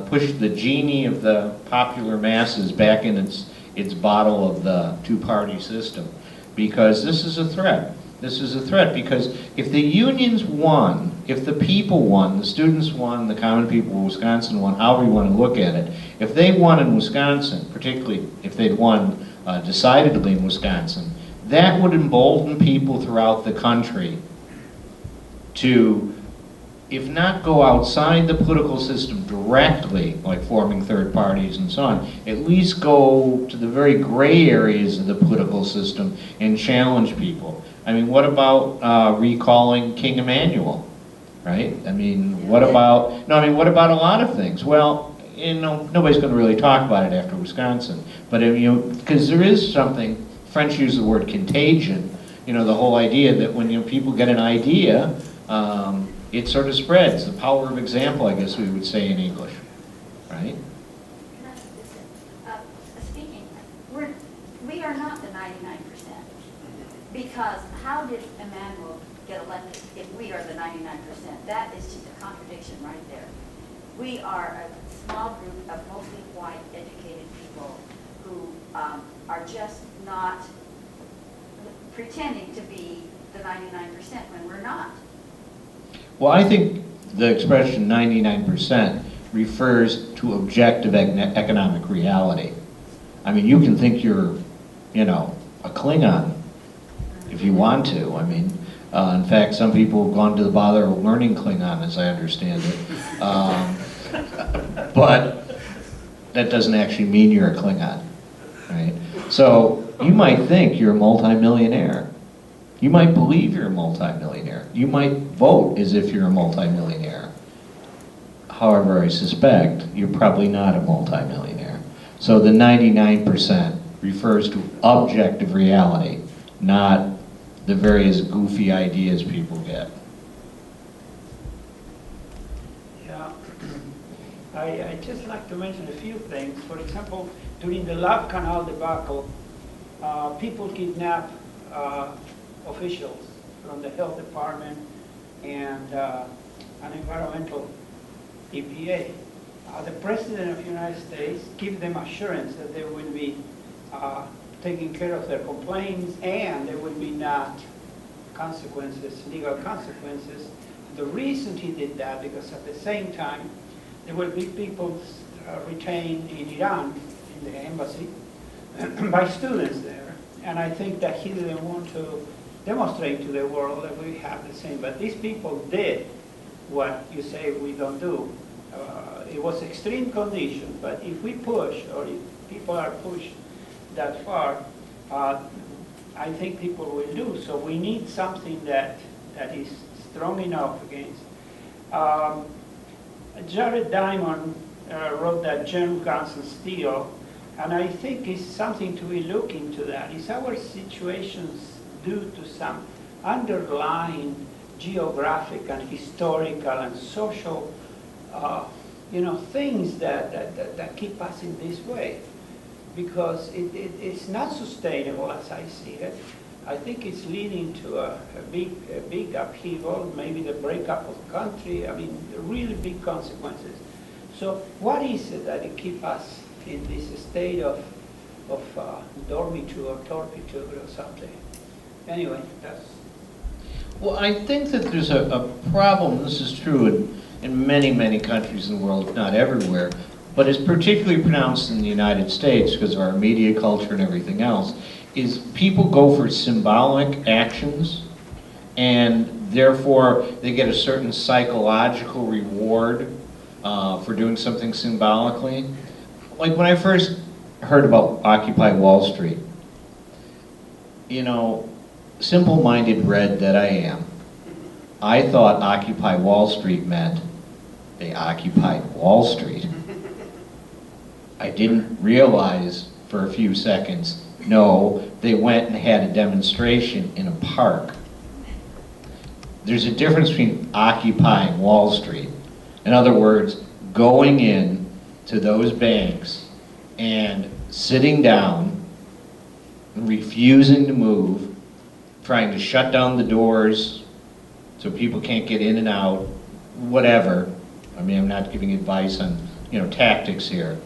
push the genie of the popular masses back in its bottle of the two-party system. Because this is a threat. This is a threat because if the unions won, if the people won, the students won, the common people of Wisconsin won, however you want to look at it, if they won in Wisconsin, particularly if they'd won decidedly in Wisconsin, that would embolden people throughout the country to, if not go outside the political system directly, like forming third parties and so on, at least go to the very gray areas of the political system and challenge people. I mean, what about recalling King Emmanuel, right? I mean, what about a lot of things? Well, nobody's going to really talk about it after Wisconsin, but because there is something, French use the word contagion, the whole idea that when people get an idea, it sort of spreads. The power of example, I guess we would say in English, right? Speaking, we are not the 99%. Because how did Emmanuel get elected if we are the 99%? That is just a contradiction right there. We are a small group of mostly white, educated people who are just not pretending to be the 99% when we're not. Well, I think the expression 99% refers to objective economic reality. I mean, you can think you're, you know, a Klingon if you want to. I mean, in fact, some people have gone to the bother of learning Klingon, as I understand it. But that doesn't actually mean you're a Klingon, right? So you might think you're a multimillionaire. You might believe you're a multimillionaire. You might vote as if you're a multimillionaire. However, I suspect you're probably not a multimillionaire. So the 99% refers to objective reality, not the various goofy ideas people get. Yeah, I'd just like to mention a few things. For example, during the Love Canal debacle, people kidnapped officials from the health department and an environmental EPA. The President of the United States gave them assurance that they will be taking care of their complaints and there will be not consequences, legal consequences. The reason he did that, because at the same time, there will be people retained in Iran, in the embassy, by students there. And I think that he didn't want to demonstrate to the world that we have the same. But these people did what you say we don't do. It was extreme conditions, but if we push, or if people are pushed that far, I think people will do. So we need something that is strong enough against. Jared Diamond wrote that Germ, Guns, and Steel, and I think it's something to be look into that. Is our situations due to some underlying geographic and historical and social things that keep us in this way? Because it's not sustainable as I see it. I think it's leading to a big upheaval, maybe the breakup of the country. I mean, really big consequences. So what is it that it keeps us in this state of dormitude or torpitude or something? Anyway, that's... Well, I think that there's a problem, this is true in many, many countries in the world, if not everywhere, but it's particularly pronounced in the United States because of our media culture and everything else, is people go for symbolic actions and therefore they get a certain psychological reward for doing something symbolically. Like when I first heard about Occupy Wall Street, you know, simple-minded red that I am, I thought Occupy Wall Street meant they occupied Wall Street. I didn't realize for a few seconds, no, they went and had a demonstration in a park. There's a difference between occupying Wall Street, in other words, going in to those banks and sitting down, refusing to move, trying to shut down the doors so people can't get in and out, whatever. I mean, I'm not giving advice on, tactics here.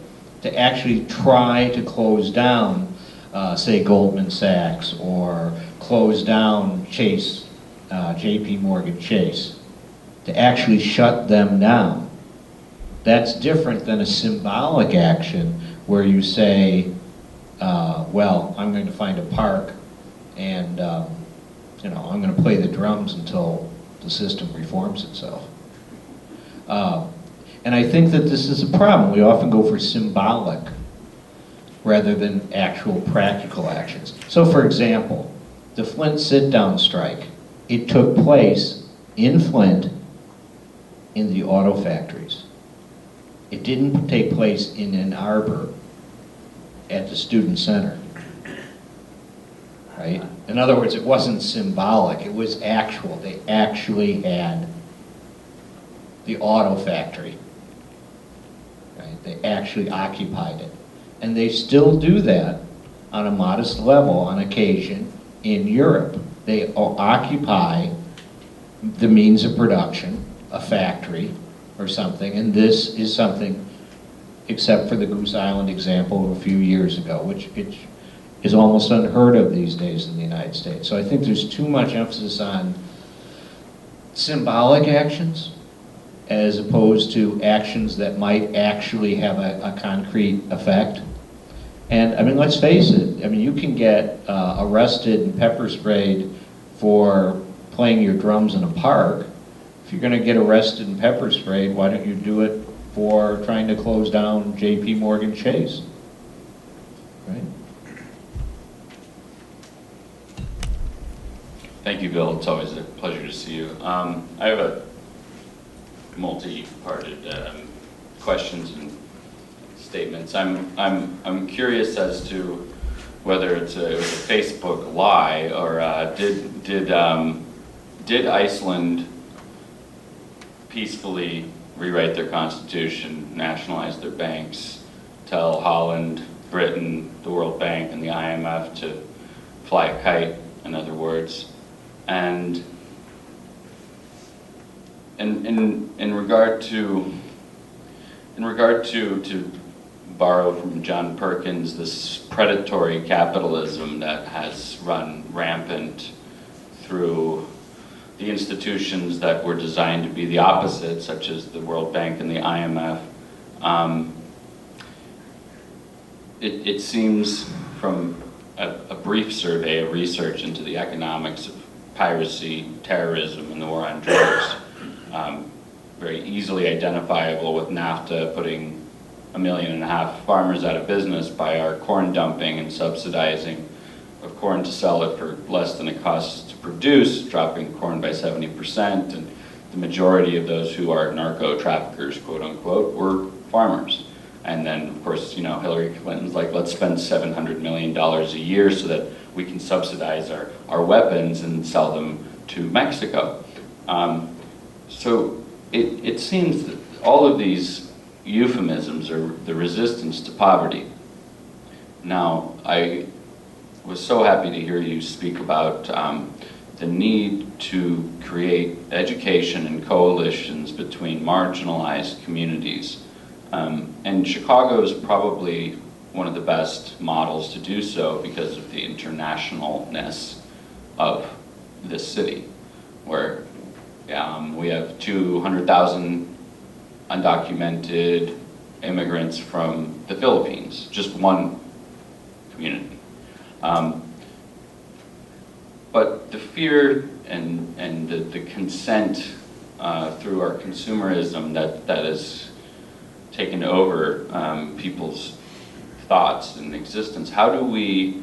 To actually try to close down, say, Goldman Sachs, or close down Chase, JP Morgan Chase, to actually shut them down. That's different than a symbolic action where you say, well, I'm going to find a park and I'm going to play the drums until the system reforms itself. And I think that this is a problem. We often go for symbolic rather than actual practical actions. So for example, the Flint sit-down strike, it took place in Flint in the auto factories. It didn't take place in Ann Arbor at the student center, right? In other words, it wasn't symbolic, it was actual. They actually had the auto factory, right? They actually occupied it. And they still do that on a modest level on occasion in Europe. They occupy the means of production, a factory or something, and this is something, except for the Goose Island example of a few years ago, which is almost unheard of these days in the United States. So I think there's too much emphasis on symbolic actions as opposed to actions that might actually have a concrete effect. And I mean, let's face it, I mean, you can get arrested and pepper sprayed for playing your drums in a park. If you're gonna get arrested and pepper sprayed, why don't you do it for trying to close down JP Morgan Chase, right? Thank you, Bill. It's always a pleasure to see you. I have a multi-parted questions and statements. I'm curious as to whether it was a Facebook lie or did Iceland peacefully rewrite their constitution, nationalize their banks, tell Holland, Britain, the World Bank, and the IMF to fly a kite, in other words? And in regard to borrow from John Perkins, this predatory capitalism that has run rampant through the institutions that were designed to be the opposite, such as the World Bank and the IMF, it seems from a brief survey of research into the economics of piracy, terrorism, and the war on drugs, very easily identifiable with NAFTA putting 1.5 million farmers out of business by our corn dumping and subsidizing of corn to sell it for less than it costs to produce, dropping corn by 70%, and the majority of those who are narco traffickers, quote unquote, were farmers. And then, of course, you know, Hillary Clinton's like, let's spend $700 million a year so that we can subsidize our weapons and sell them to Mexico. So it seems that all of these euphemisms are the resistance to poverty. Now, I was so happy to hear you speak about the need to create education and coalitions between marginalized communities. And Chicago is probably one of the best models to do so because of the internationalness of this city, where we have 200,000 undocumented immigrants from the Philippines, just one community. But the fear and the consent through our consumerism that has taken over people's thoughts and existence, how do we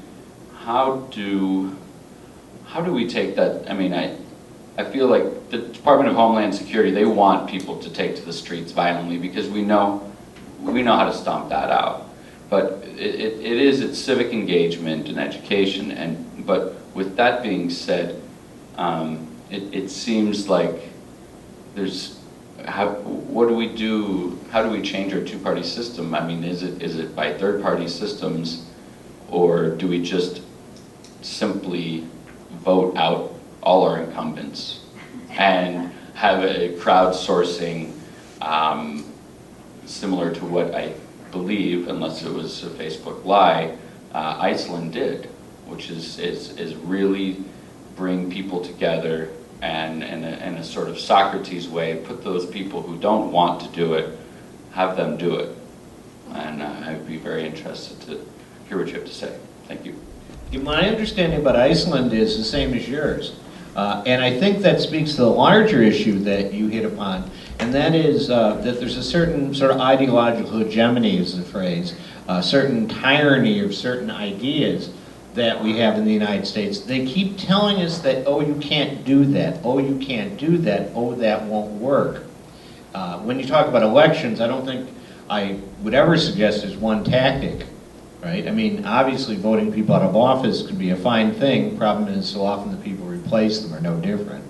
take that? I mean, I feel like the Department of Homeland Security, they want people to take to the streets violently because we know how to stomp that out. But it's civic engagement and education. But with that being said, it seems like what do we do? How do we change our two-party system? I mean, is it by third-party systems, or do we just simply vote out all our incumbents and have a crowdsourcing similar to what I believe, unless it was a Facebook lie, Iceland did, which is really bring people together and in a sort of Socrates way, put those people who don't want to do it, have them do it. And I'd be very interested to hear what you have to say. Thank you. My understanding about Iceland is the same as yours. And I think that speaks to the larger issue that you hit upon, and that is that there's a certain sort of ideological hegemony, is the phrase, a certain tyranny of certain ideas that we have in the United States. They keep telling us that, oh, you can't do that, oh, you can't do that, oh, that won't work. When you talk about elections, I don't think I would ever suggest there's one tactic, right? I mean, obviously voting people out of office could be a fine thing. Problem is, so often the people who replace them are no different.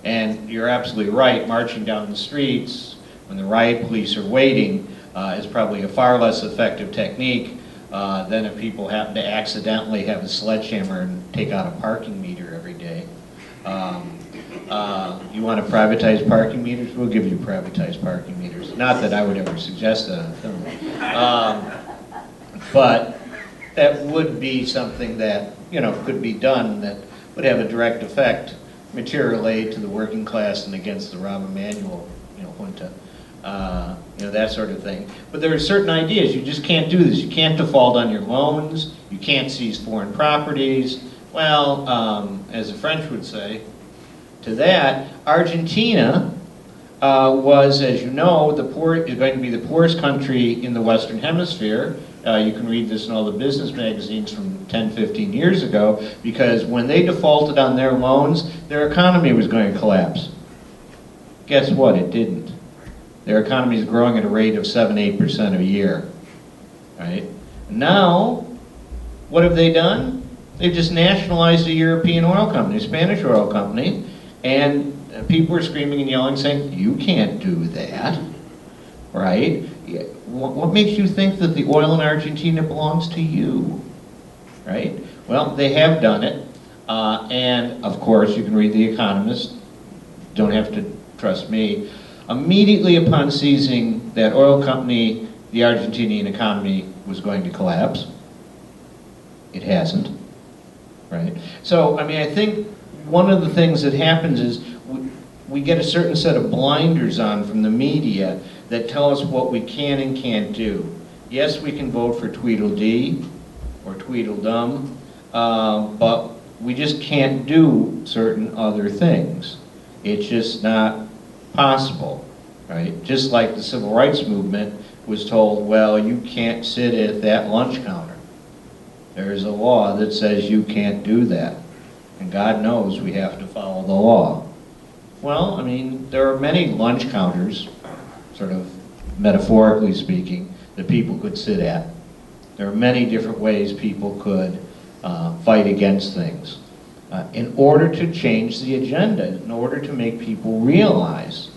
And you're absolutely right, marching down the streets when the riot police are waiting is probably a far less effective technique than if people happen to accidentally have a sledgehammer and take out a parking meter every day. You want to privatize parking meters? We'll give you privatized parking meters. Not that I would ever suggest that on film. But that would be something that, you know, could be done that would have a direct effect, material aid to the working class and against the Rahm Emanuel, you know, junta, you know, that sort of thing. But there are certain ideas. You just can't do this. You can't default on your loans. You can't seize foreign properties. Well, as the French would say, to that, Argentina was, as you know, is going to be the poorest country in the Western Hemisphere. You can read this in all the business magazines from 10, 15 years ago, because when they defaulted on their loans, their economy was going to collapse. Guess what? It didn't. Their economy is growing at a rate of 7-8% a year, right? Now, what have they done? They've just nationalized a European oil company, a Spanish oil company, and people are screaming and yelling, saying, "You can't do that," right? What makes you think that the oil in Argentina belongs to you, right? Well, they have done it, and of course, you can read The Economist. Don't have to trust me. Immediately upon seizing that oil company, the Argentinian economy was going to collapse. It hasn't, right? So, I mean, I think one of the things that happens is we get a certain set of blinders on from the media that tell us what we can and can't do. Yes, we can vote for Tweedledee or Tweedledum, but we just can't do certain other things. It's just not possible, right? Just like the civil rights movement was told, well, you can't sit at that lunch counter. There's a law that says you can't do that. And God knows we have to follow the law. Well, I mean, there are many lunch counters, sort of metaphorically speaking, that people could sit at. There are many different ways people could fight against things in order to change the agenda, in order to make people realize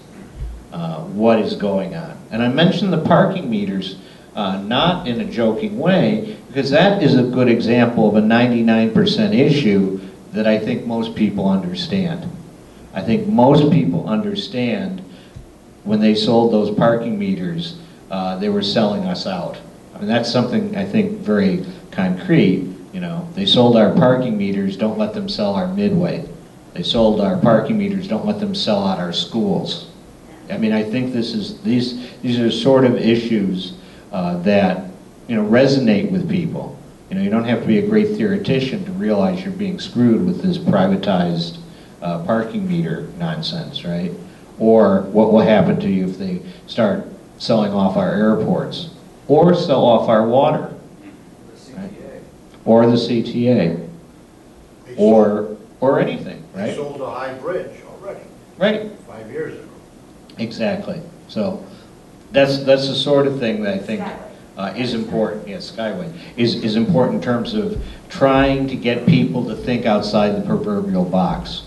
what is going on. And I mentioned the parking meters not in a joking way, because that is a good example of a 99% issue that I think most people understand. I think most people understand when they sold those parking meters, they were selling us out. I mean, that's something I think very concrete. You know, they sold our parking meters, don't let them sell our midway. They sold our parking meters, don't let them sell out our schools. I mean, I think these are sort of issues that, you know, resonate with people. You know, you don't have to be a great theoretician to realize you're being screwed with this privatized parking meter nonsense, right? Or what will happen to you if they start selling off our airports, or sell off our water, right? Or the CTA, or anything, right? They sold a high bridge already. Right. 5 years ago. Exactly. So that's the sort of thing that I think is important. Yes, Skyway is important in terms of trying to get people to think outside the proverbial box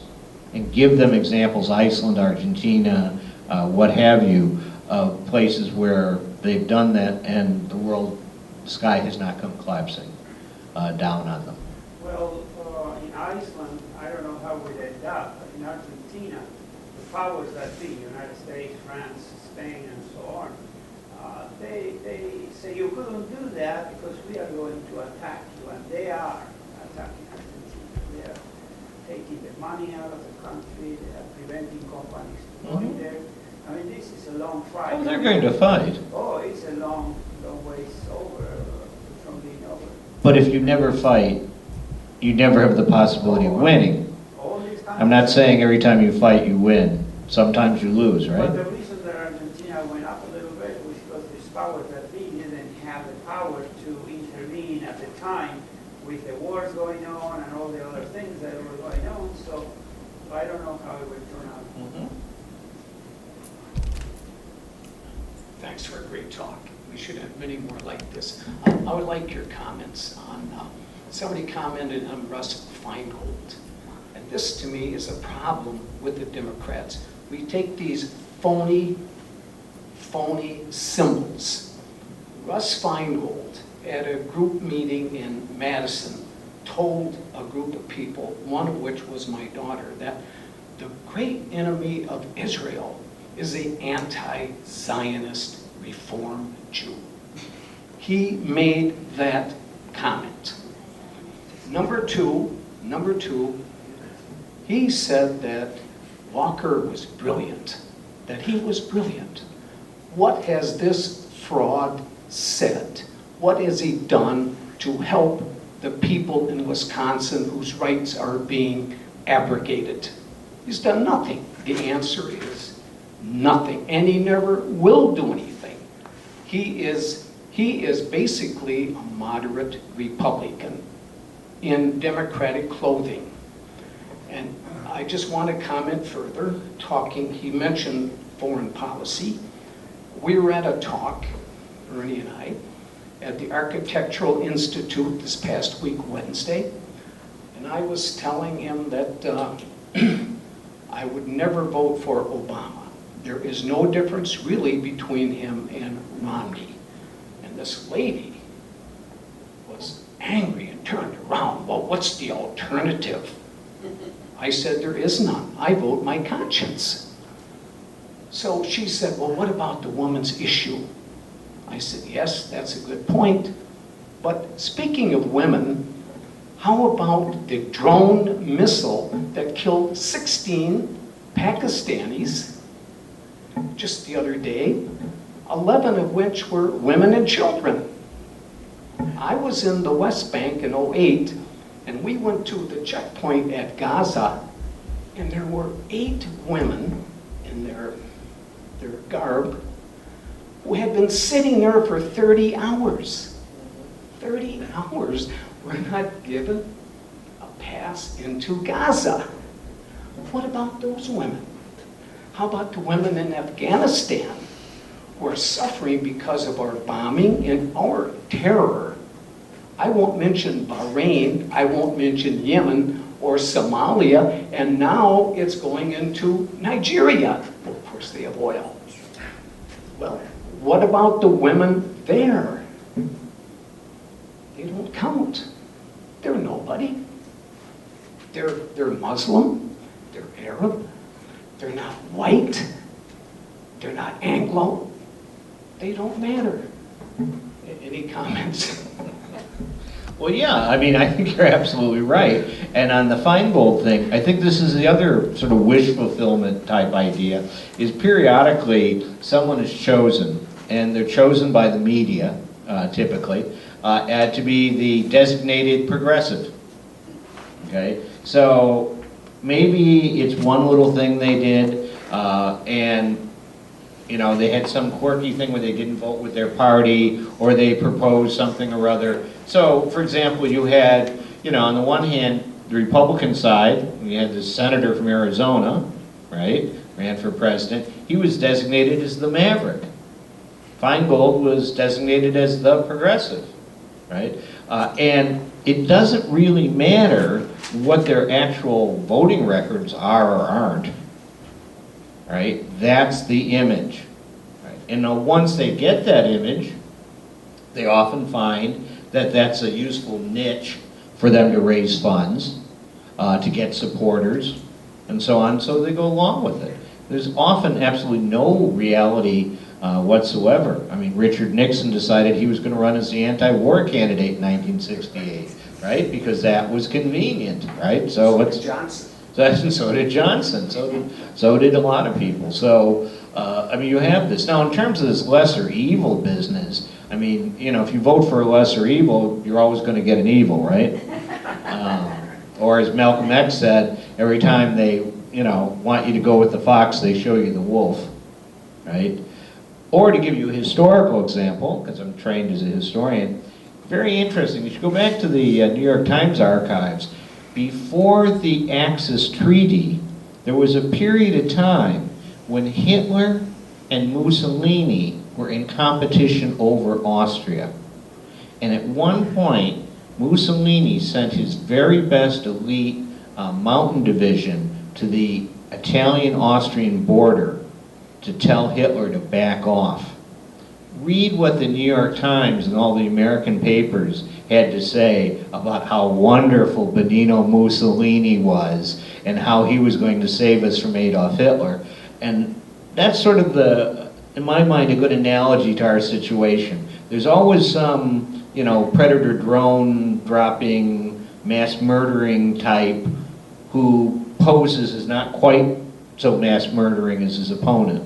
and give them examples, Iceland, Argentina, what have you, of places where they've done that and the sky has not come collapsing down on them. Well, in Iceland, I don't know how we did that, but in Argentina, the powers that be, United States, France, Spain, and so on, they say you couldn't do that because we are going to attack you, and they are attacking Argentina. They are taking the money out of the country, they are preventing companies from going there. I mean, this is a long fight. Oh, they're going to fight. Oh, it's a long ways over from being over. But if you never fight, you never have the possibility of winning. I'm not saying every time you fight you win. Sometimes you lose, right? But the reason that Argentina went up a little bit was because this power that be didn't have the power to intervene at the time with the wars going on and all the other things that were going on. So I don't know how it would turn out. Mm-hmm. Thanks for a great talk. We should have many more like this. I would like your comments on, somebody commented on Russ Feingold. And this to me is a problem with the Democrats. We take these phony symbols. Russ Feingold at a group meeting in Madison told a group of people, one of which was my daughter, that the great enemy of Israel is the anti-Zionist Reform Jew. He made that comment. Number two, he said that Walker was brilliant, that he was brilliant. What has this fraud said? What has he done to help the people in Wisconsin whose rights are being abrogated? He's done nothing. The answer is nothing, and he never will do anything. He is basically a moderate Republican in Democratic clothing. And I just want to comment further, he mentioned foreign policy. We were at a talk, Ernie and I, at the Architectural Institute this past week, Wednesday, and I was telling him that I would never vote for Obama. There is no difference really between him and Romney. And this lady was angry and turned around. Well, what's the alternative? I said, there is none. I vote my conscience. So she said, well, what about the woman's issue? I said, yes, that's a good point. But speaking of women, how about the drone missile that killed 16 Pakistanis just the other day, 11 of which were women and children? I was in the West Bank in '08, and we went to the checkpoint at Gaza, and there were 8 women in their garb who had been sitting there for 30 hours. 30 hours were not given a pass into Gaza. What about those women? How about the women in Afghanistan who are suffering because of our bombing and our terror? I won't mention Bahrain, I won't mention Yemen or Somalia, and now it's going into Nigeria. Well, of course they have oil. Well, what about the women there? They don't count. They're nobody. They're Muslim, they're Arab, they're not white, they're not Anglo. They don't matter. Any comments? Well, yeah, I mean, I think you're absolutely right. And on the Feingold thing, I think this is the other sort of wish fulfillment type idea, is periodically someone is chosen, and they're chosen by the media, typically, to be the designated progressive. Okay? So maybe it's one little thing they did, and you know, they had some quirky thing where they didn't vote with their party, or they proposed something or other. So, for example, you had, you know, on the one hand, the Republican side, you had this senator from Arizona, right, ran for president. He was designated as the maverick. Feingold was designated as the progressive, right? And it doesn't really matter what their actual voting records are or aren't, right? That's the image, right? And now once they get that image, they often find that that's a useful niche for them to raise funds, to get supporters, and so on, so they go along with it. There's often absolutely no reality whatsoever. I mean, Richard Nixon decided he was going to run as the anti-war candidate in 1968, right? Because that was convenient, right? So it's Johnson. So did Johnson. So did a lot of people. So I mean, you have this now in terms of this lesser evil business. I mean, you know, if you vote for a lesser evil, you're always going to get an evil, right? Or as Malcolm X said, every time they, you know, want you to go with the fox, they show you the wolf, right? Or to give you a historical example, because I'm trained as a historian, very interesting. You should go back to the New York Times archives. Before the Axis Treaty, there was a period of time when Hitler and Mussolini were in competition over Austria. And at one point, Mussolini sent his very best elite mountain division to the Italian-Austrian border to tell Hitler to back off. Read what the New York Times and all the American papers had to say about how wonderful Benito Mussolini was and how he was going to save us from Adolf Hitler. And that's sort of the, in my mind, a good analogy to our situation. there's always some, you know, predator drone dropping, mass murdering type who poses as not quite so mass murdering as his opponent.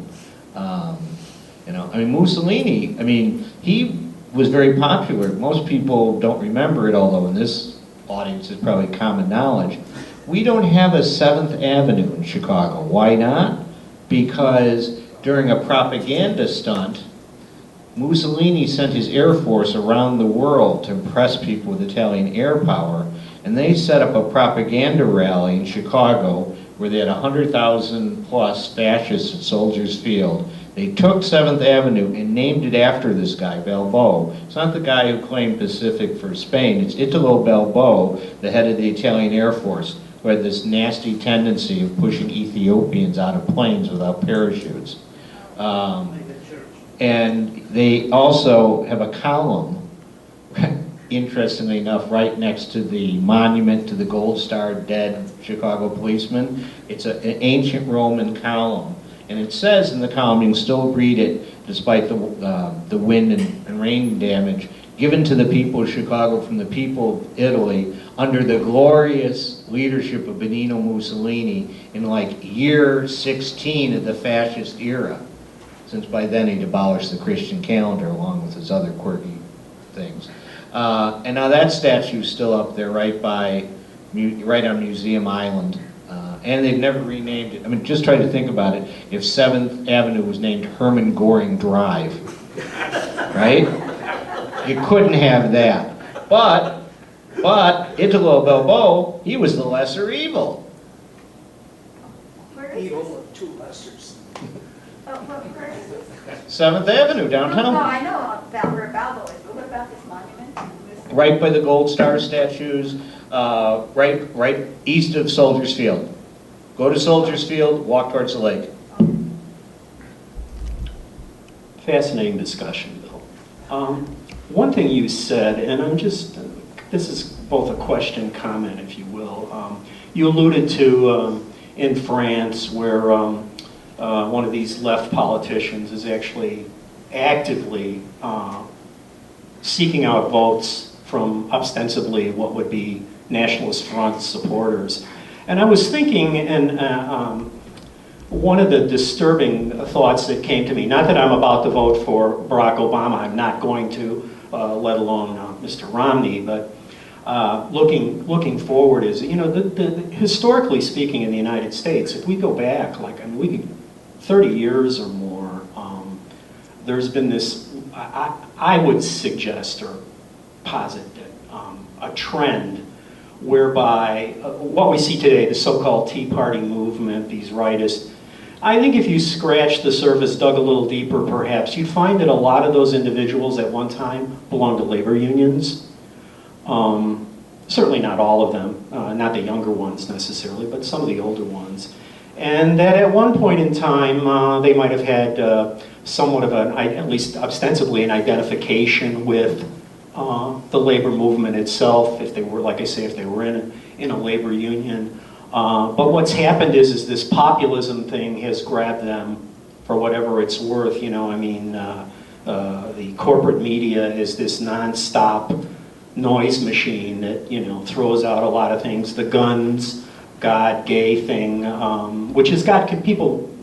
You know, I mean, Mussolini, I mean, he was very popular. Most people don't remember it, although in this audience it's probably common knowledge. We don't have a 7th Avenue in Chicago. Why not? Because during a propaganda stunt, Mussolini sent his Air Force around the world to impress people with Italian air power, and they set up a propaganda rally in Chicago where they had 100,000 plus fascists at Soldiers Field. They took 7th Avenue and named it after this guy, Balbo. It's not the guy who claimed Pacific for Spain, it's Italo Balbo, the head of the Italian Air Force, who had this nasty tendency of pushing Ethiopians out of planes without parachutes. And they also have a column, interestingly enough, right next to the monument to the Gold Star dead Chicago policeman. It's an ancient Roman column. And it says in the column, you can still read it despite the wind and rain damage, given to the people of Chicago from the people of Italy under the glorious leadership of Benito Mussolini in like year 16 of the fascist era, since by then he'd abolished the Christian calendar along with his other quirky things. And now that statue's still up there right on Museum Island. And they've never renamed it. I mean, just try to think about it. If 7th Avenue was named Herman Goring Drive, right? You couldn't have that. But Italo Balbo, he was the lesser evil. Where is Evil this? of two lessers. Where is this? 7th Avenue, No, downtown. I know about where Balbo is, but what about this monument? Right by the Gold Star statues, right east of Soldiers Field. Go to Soldiers Field, walk towards the lake. Fascinating discussion, Bill. One thing you said, and this is both a question, comment, if you will. You alluded to in France where one of these left politicians is actually actively seeking out votes from ostensibly what would be Nationalist Front supporters. And I was thinking, and one of the disturbing thoughts that came to me, not that I'm about to vote for Barack Obama, I'm not going to, let alone Mr. Romney, but looking forward is, you know, historically speaking in the United States, if we go back, like, I mean, we could 30 years or more, there's been this, I would suggest or posit that a trend whereby what we see today, the so-called Tea Party movement, these rightists, I think if you scratch the surface, dug a little deeper perhaps, you'd find that a lot of those individuals at one time belonged to labor unions. Certainly not all of them, not the younger ones necessarily, but some of the older ones. And that at one point in time, they might have had somewhat of an, at least ostensibly, an identification with the labor movement itself, if they were, like I say, if they were in a labor union. But what's happened is this populism thing has grabbed them for whatever it's worth. You know, I mean, the corporate media is this nonstop noise machine that, you know, throws out a lot of things. The guns, God, gay thing, which has got people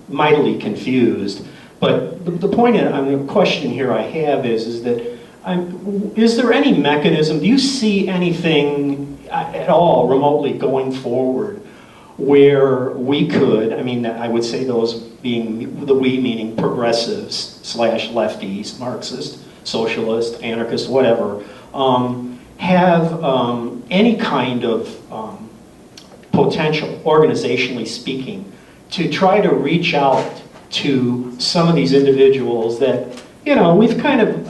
mightily confused. But the point, the question here I have is that is there any mechanism, do you see anything at all remotely going forward where we could, I mean, I would say those being, the we meaning progressives / lefties, Marxist, socialist, anarchist, whatever, have any kind of potential, organizationally speaking, to try to reach out to some of these individuals that, you know, we've kind of,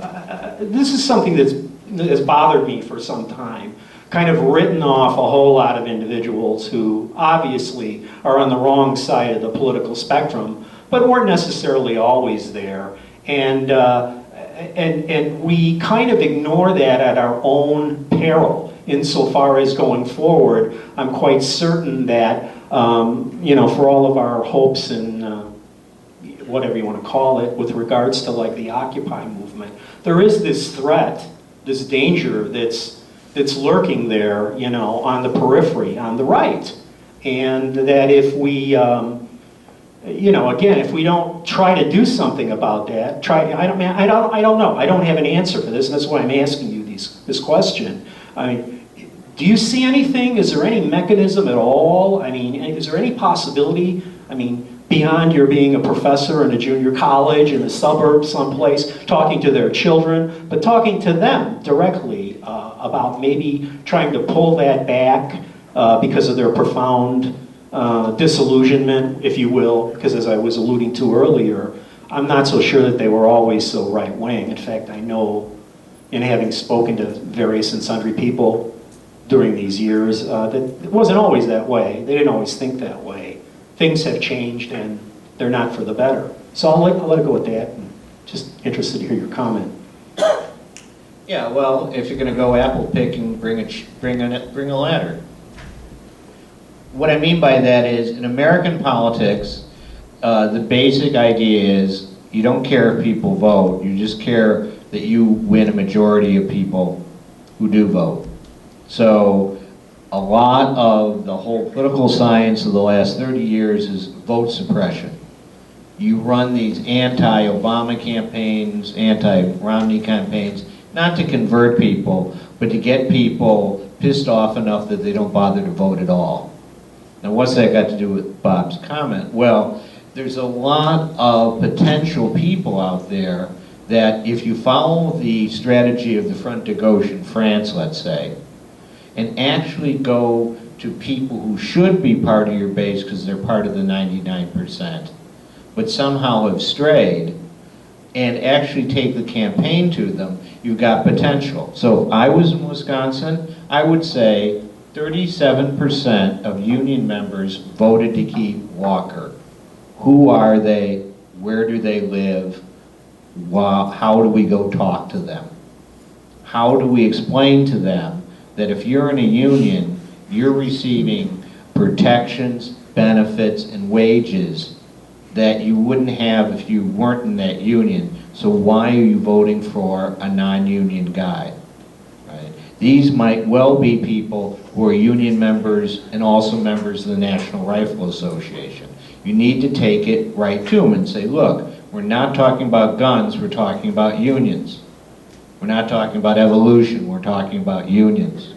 this is something that has bothered me for some time, kind of written off a whole lot of individuals who obviously are on the wrong side of the political spectrum, but weren't necessarily always there. And we kind of ignore that at our own peril. Insofar as going forward, I'm quite certain that, you know, for all of our hopes and whatever you want to call it, with regards to like the Occupy movement. There is this threat, this danger that's lurking there, you know, on the periphery, on the right. And that if we, you know, again, if we don't try to do something about that, I don't know. I don't have an answer for this, and that's why I'm asking you this question. I mean, do you see anything? Is there any mechanism at all? I mean, is there any possibility, I mean, beyond your being a professor in a junior college in the suburbs someplace, talking to their children, but talking to them directly about maybe trying to pull that back because of their profound disillusionment, if you will, because as I was alluding to earlier, I'm not so sure that they were always so right-wing. In fact, I know, in having spoken to various and sundry people during these years, that it wasn't always that way. They didn't always think that way. Things have changed, and they're not for the better. So I'll let it go with that. And just interested to hear your comment. Yeah, well, if you're going to go apple picking, bring a ladder. What I mean by that is, in American politics, the basic idea is you don't care if people vote, you just care that you win a majority of people who do vote. So a lot of the whole political science of the last 30 years is vote suppression. You run these anti-Obama campaigns, anti-Romney campaigns, not to convert people, but to get people pissed off enough that they don't bother to vote at all. Now, what's that got to do with Bob's comment? Well, there's a lot of potential people out there that if you follow the strategy of the front de gauche in France, let's say, and actually go to people who should be part of your base because they're part of the 99%, but somehow have strayed, and actually take the campaign to them, you've got potential. So if I was in Wisconsin, I would say 37% of union members voted to keep Walker. Who are they? Where do they live? How do we go talk to them? How do we explain to them that if you're in a union, you're receiving protections, benefits, and wages that you wouldn't have if you weren't in that union? So why are you voting for a non-union guy? Right? These might well be people who are union members and also members of the National Rifle Association. You need to take it right to them and say, look, we're not talking about guns, we're talking about unions. We're not talking about evolution, we're talking about unions.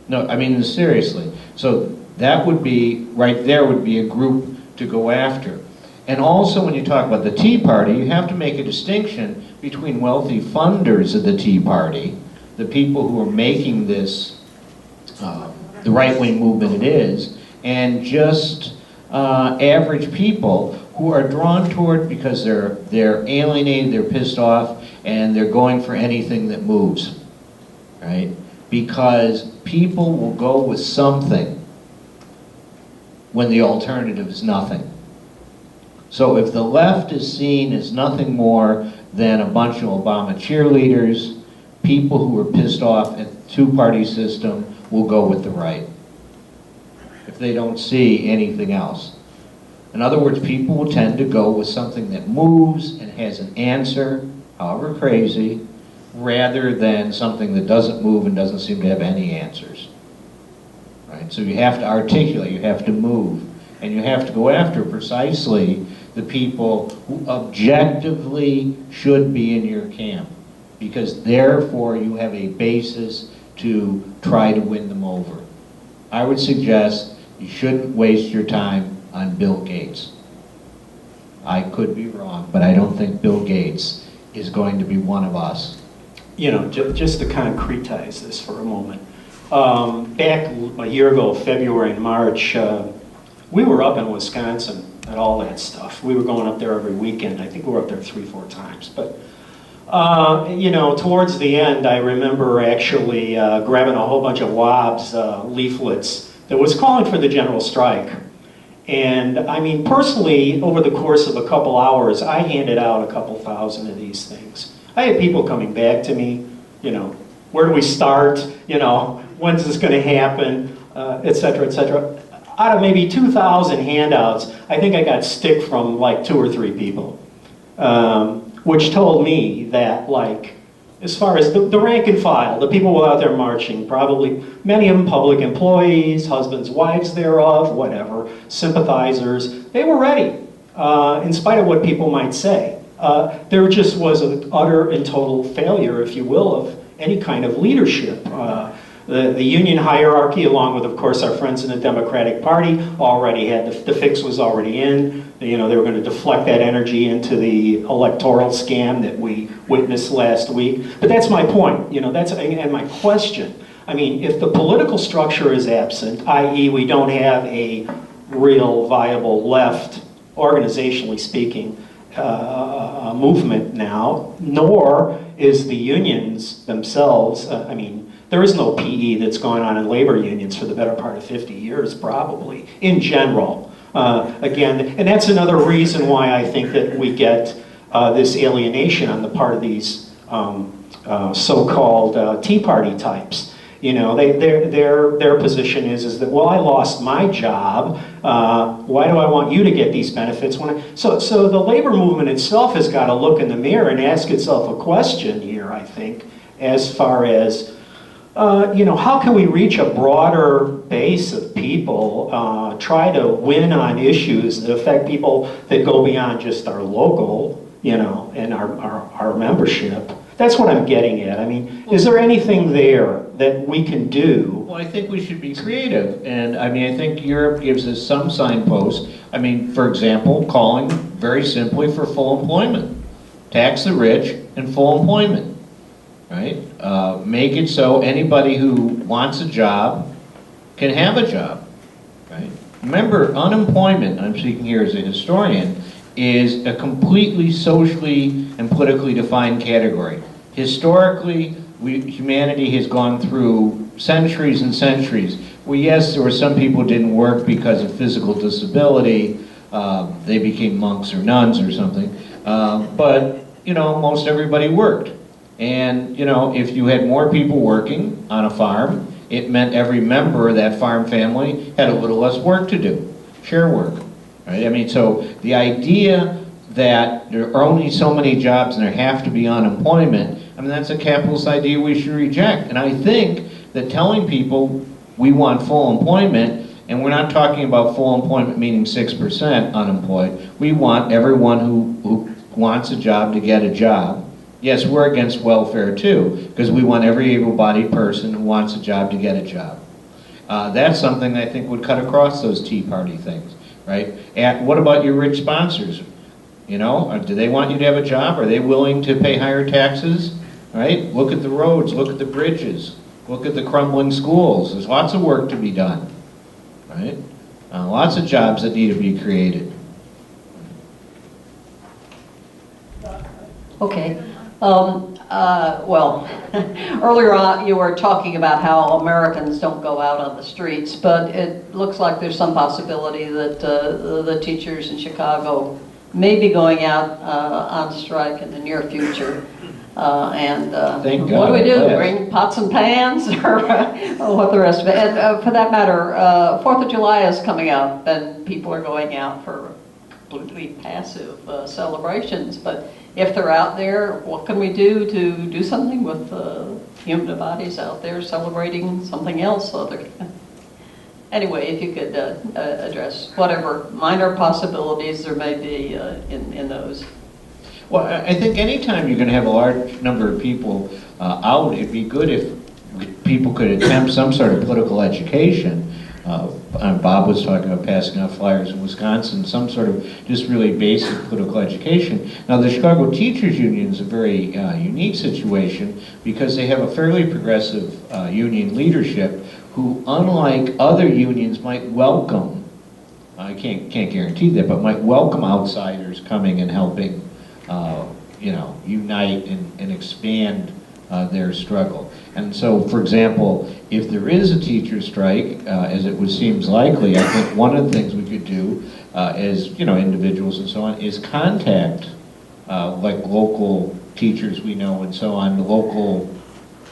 No, I mean, seriously. So that would be, right there would be a group to go after. And also when you talk about the Tea Party, you have to make a distinction between wealthy funders of the Tea Party, the people who are making this the right-wing movement it is, and just average people who are drawn toward because they're alienated, they're pissed off, and they're going for anything that moves, right? Because people will go with something when the alternative is nothing. So if the left is seen as nothing more than a bunch of Obama cheerleaders, people who are pissed off at the two-party system will go with the right if they don't see anything else. In other words, people will tend to go with something that moves and has an answer, however crazy, rather than something that doesn't move and doesn't seem to have any answers. Right? So you have to articulate, you have to move, and you have to go after precisely the people who objectively should be in your camp, because therefore you have a basis to try to win them over. I would suggest you shouldn't waste your time on Bill Gates. I could be wrong, but I don't think Bill Gates is going to be one of us. You know, just to concretize this for a moment. Back a year ago, February and March, we were up in Wisconsin and all that stuff. We were going up there every weekend. I think we were up there 3-4 times. But, you know, towards the end, I remember actually grabbing a whole bunch of WAB's leaflets that was calling for the general strike. And, I mean, personally, over the course of a couple hours, I handed out a couple thousand of these things. I had people coming back to me, you know, where do we start? You know, when's this going to happen? Et cetera, et cetera. out of maybe 2,000 handouts, I think I got stick from like 2 or 3 people, which told me that, like, as far as the rank and file, the people who were out there marching, probably many of them public employees, husbands, wives thereof, whatever, sympathizers, they were ready, in spite of what people might say. There just was an utter and total failure, if you will, of any kind of leadership. The union hierarchy, along with, of course, our friends in the Democratic Party, already had, the fix was already in. You know, they were going to deflect that energy into the electoral scam that we witnessed last week. But that's my point, you know, and my question. I mean, if the political structure is absent, i.e. we don't have a real viable left, organizationally speaking, movement now, nor is the unions themselves, I mean, there is no PE that's gone on in labor unions for the better part of 50 years, probably, in general. Again, and that's another reason why I think that we get this alienation on the part of these so-called Tea Party types. You know, their position is that, well, I lost my job. Why do I want you to get these benefits? So the labor movement itself has got to look in the mirror and ask itself a question here, I think, as far as, you know, how can we reach a broader base of people, try to win on issues that affect people that go beyond just our local, you know, and our membership. That's what I'm getting at. I mean, is there anything there that we can do? Well, I think we should be creative, and I mean, I think Europe gives us some signposts. I mean, for example, calling very simply for full employment. Tax the rich and full employment, right? Make it so anybody who wants a job can have a job, right? Remember, unemployment, I'm speaking here as a historian, is a completely socially and politically defined category. Historically, humanity has gone through centuries and centuries where, yes, there were some people who didn't work because of physical disability, they became monks or nuns or something, but, you know, most everybody worked. And, you know, if you had more people working on a farm, it meant every member of that farm family had a little less work to do, share work. Right? I mean, so the idea that there are only so many jobs and there have to be unemployment, I mean, that's a capitalist idea we should reject. And I think that telling people we want full employment, and we're not talking about full employment meaning 6% unemployed, we want everyone who wants a job to get a job. Yes, we're against welfare too, because we want every able-bodied person who wants a job to get a job. That's something I think would cut across those Tea Party things. Right? And what about your rich sponsors? You know, do they want you to have a job? Are they willing to pay higher taxes? Right? Look at the roads, look at the bridges, look at the crumbling schools. There's lots of work to be done. Right? Lots of jobs that need to be created. Okay. Well, earlier on you were talking about how Americans don't go out on the streets, but it looks like there's some possibility that the teachers in Chicago may be going out on strike in the near future. Thank God. What do we do? Yes. Bring pots and pans or what the rest of it? And for that matter, 4th of July is coming up and people are going out for completely passive celebrations, but if they're out there, what can we do to do something with human bodies out there celebrating something else? Anyway, if you could address whatever minor possibilities there may be in those. Well, I think anytime you're going to have a large number of people out, it'd be good if people could attempt some sort of political education. Bob was talking about passing out flyers in Wisconsin, some sort of just really basic political education. Now, the Chicago Teachers Union is a very unique situation because they have a fairly progressive union leadership who, unlike other unions, might welcome, I can't guarantee that, but might welcome outsiders coming and helping, you know, unite and expand their struggle. And so, for example, if there is a teacher strike, as it seems likely, I think one of the things we could do as, you know, individuals and so on, is contact like local teachers we know and so on, the local,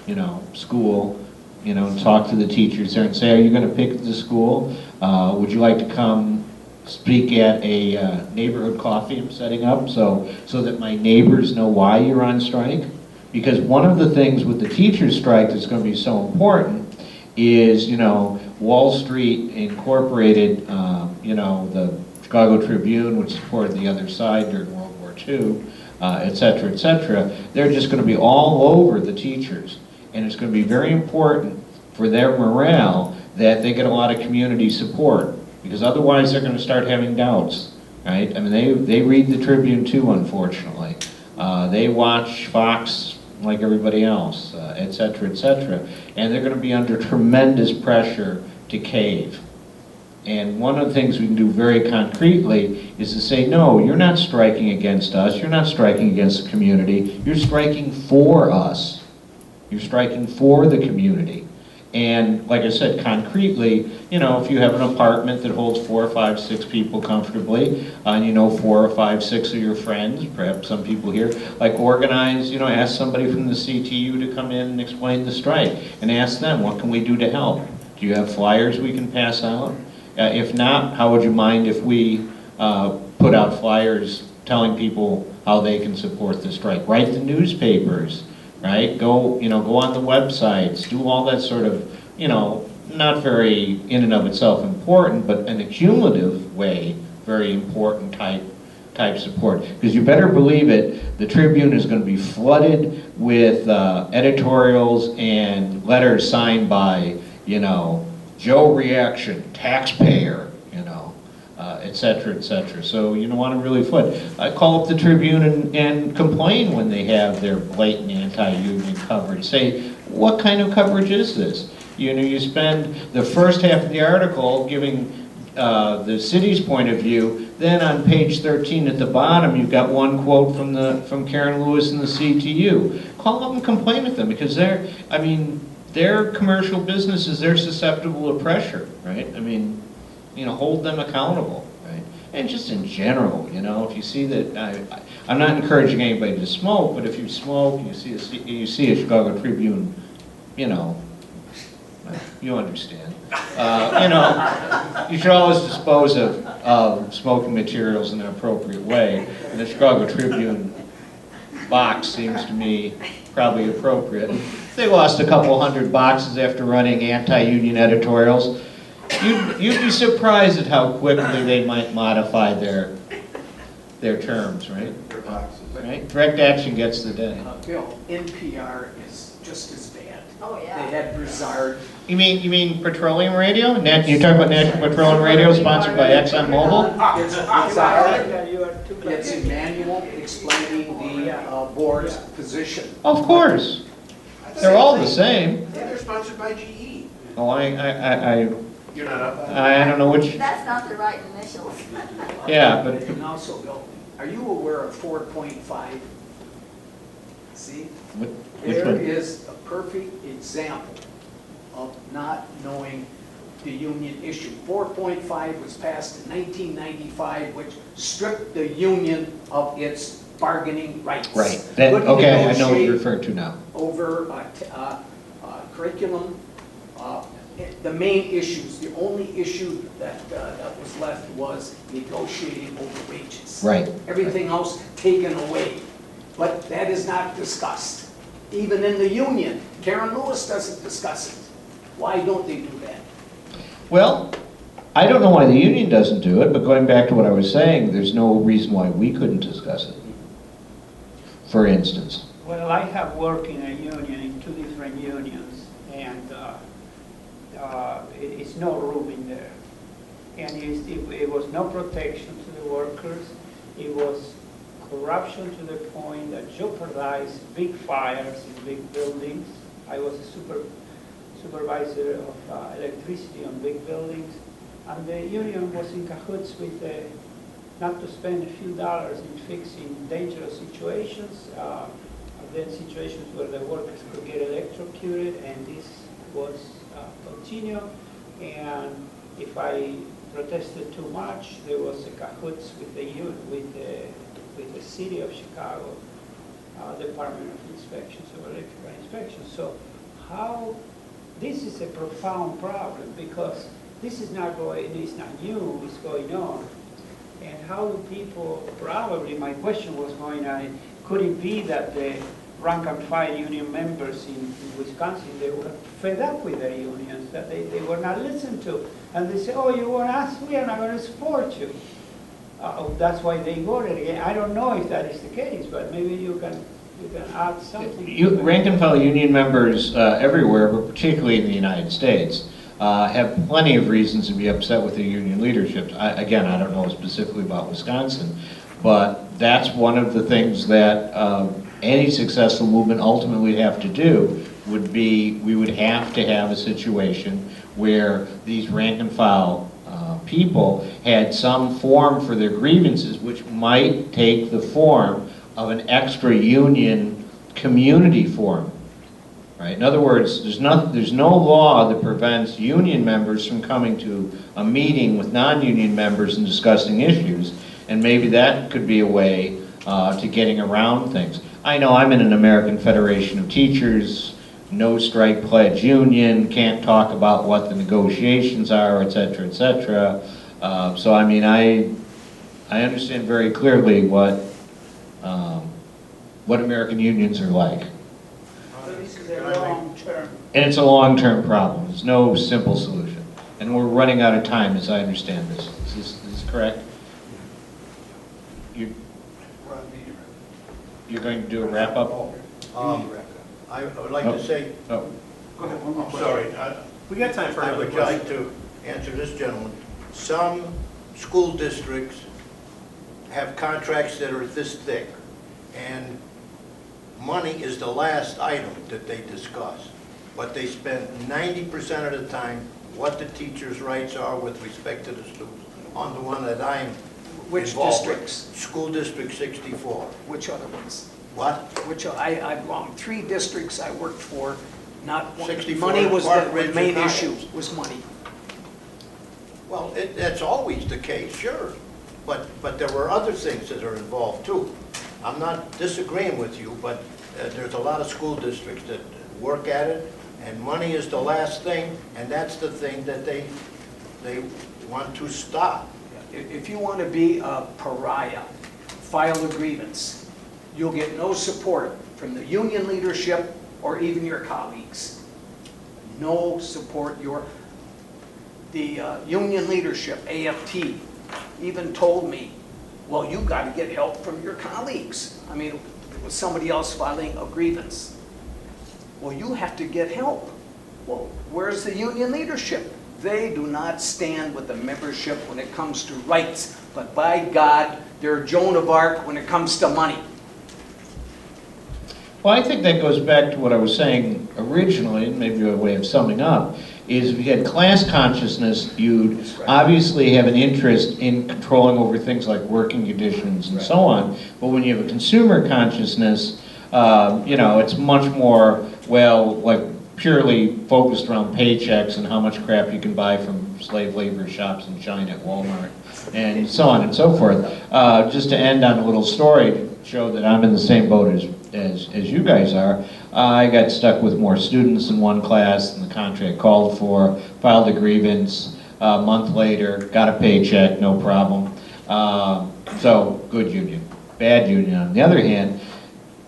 you know, school, you know, talk to the teachers there and say, are you going to pick the school? Would you like to come speak at a neighborhood coffee I'm setting up so that my neighbors know why you're on strike? Because one of the things with the teachers' strike that's going to be so important is, you know, Wall Street Incorporated, you know, the Chicago Tribune, which supported the other side during World War II, et cetera, et cetera. They're just going to be all over the teachers. And it's going to be very important for their morale that they get a lot of community support, because otherwise they're going to start having doubts, right? I mean, they read the Tribune too, unfortunately. They watch Fox like everybody else, et cetera, and they're going to be under tremendous pressure to cave. And one of the things we can do very concretely is to say, no, you're not striking against us, you're not striking against the community, you're striking for us. You're striking for the community. And like I said, concretely, you know, if you have an apartment that holds 4 or 5, 6 people comfortably, and you know 4 or 5, 6 of your friends, perhaps some people here, like organize, you know, ask somebody from the CTU to come in and explain the strike, and ask them, what can we do to help? Do you have flyers we can pass out? If not, how would you mind if we put out flyers telling people how they can support the strike? Write the newspapers, right? Go, you know, go on the websites, do all that sort of, you know, not very in and of itself important, but in a cumulative way, very important type support. Because you better believe it, the Tribune is going to be flooded with editorials and letters signed by, you know, Joe Reaction, taxpayer, you know, et cetera, et cetera. So you don't want to really flood. I call up the Tribune and complain when they have their blatant anti-union coverage. Say, what kind of coverage is this? You know, you spend the first half of the article giving the city's point of view, then on page 13 at the bottom you've got one quote from Karen Lewis and the CTU. Call up and complain with them, because they're commercial businesses, they're susceptible to pressure, right? I mean, you know, hold them accountable, right? And just in general, you know, if you see that, I'm not encouraging anybody to smoke, but if you smoke, you see a Chicago Tribune, you know, you understand. You know, you should always dispose of smoking materials in an appropriate way, and the Chicago Tribune box seems to me probably appropriate. They lost a couple hundred boxes after running anti-union editorials. You'd be surprised at how quickly they might modify their terms, right? Their boxes. Right? Direct action gets the day. Bill, NPR is just as bad. Oh, They yeah. had Brizard. You mean petroleum radio? You're talking about National Petroleum Radio, sponsored by ExxonMobil? It's Brizard. It's Emmanuel explaining the board's position. Of course. They're all the same. Yeah, they're sponsored by GE. Oh, You're not up on it? I don't know which. That's not the right initials. Yeah, but And also, Bill, are you aware of 4.5? See? which There one? is a perfect example of not knowing the union issue. 4.5 was passed in 1995, which stripped the union of its bargaining rights. Right. That, Couldn't okay, I know what negotiate you're referring to now. over curriculum. The main issues, the only issue that was left was negotiating over wages. Right. Everything else taken away. But that is not discussed. Even in the union, Karen Lewis doesn't discuss it. Why don't they do that? Well, I don't know why the union doesn't do it, but going back to what I was saying, there's no reason why we couldn't discuss it. For instance. Well, I have worked in a union, in 2 different unions, and it's no room in there. And it was no protection to the workers. It was corruption to the point that jeopardized big fires in big buildings. I was a supervisor of electricity on big buildings, and the union was in cahoots with not to spend a few dollars in fixing dangerous situations, then situations where the workers could get electrocuted, and this was continued. And if I protested too much, there was a cahoots with the city of Chicago Department of Inspections of Electrical Inspection. So how this is a profound problem because this is not new, it's going on. And how do people, probably my question was going on, could it be that the rank and file union members in Wisconsin, they were fed up with their unions, that they were not listened to. And they say, oh, you want us, we are not going to support you. That's why they voted again. I don't know if that is the case, but maybe you can add something. Rank and file union members everywhere, but particularly in the United States, have plenty of reasons to be upset with the union leadership. Again, I don't know specifically about Wisconsin, but that's one of the things that any successful movement ultimately would have to do would be, we would have to have a situation where these rank and file people had some form for their grievances, which might take the form of an extra union community forum. Right? In other words, there's no law that prevents union members from coming to a meeting with non-union members and discussing issues, and maybe that could be a way to getting around things. I know I'm in an American Federation of Teachers, no strike pledge union, can't talk about what the negotiations are, et cetera, et cetera. So I mean, I understand very clearly what American unions are like. So this is a long term. And it's a long-term problem. There's no simple solution. And we're running out of time, as I understand this. Is this correct? You're going to do a wrap-up? I would like to say, Oh. go ahead, I'm sorry. We got time for I another would question. like to answer this gentleman. Some school districts have contracts that are this thick, and money is the last item that they discuss. But they spend 90% of the time what the teachers' rights are with respect to the students. On the one that I'm Which involved with. districts? School District 64. Which other ones? What? Which, I belong, 3 districts I worked for, not one. 64 Money was Park the Ridge main and issue, Niles. was money. Well, that's always the case, sure. But there were other things that are involved too. I'm not disagreeing with you, but there's a lot of school districts that work at it, and money is the last thing, and that's the thing that they want to stop. If you want to be a pariah, file a grievance. You'll get no support from the union leadership or even your colleagues. No support. The union leadership, AFT, even told me, well, you've got to get help from your colleagues. I mean, it was somebody else filing a grievance. Well, you have to get help. Well, where's the union leadership? They do not stand with the membership when it comes to rights, but by God, they're Joan of Arc when it comes to money. Well, I think that goes back to what I was saying originally, and maybe a way of summing up, is if you had class consciousness, you'd obviously have an interest in controlling over things like working conditions and so on. But when you have a consumer consciousness, it's much more, like purely focused around paychecks and how much crap you can buy from slave labor shops in China at Walmart, and so on and so forth. Just to end on a little story to show that I'm in the same boat as you guys are, I got stuck with more students in one class than the contract called for, filed a grievance, a month later, got a paycheck, no problem. So, good union. Bad union, on the other hand,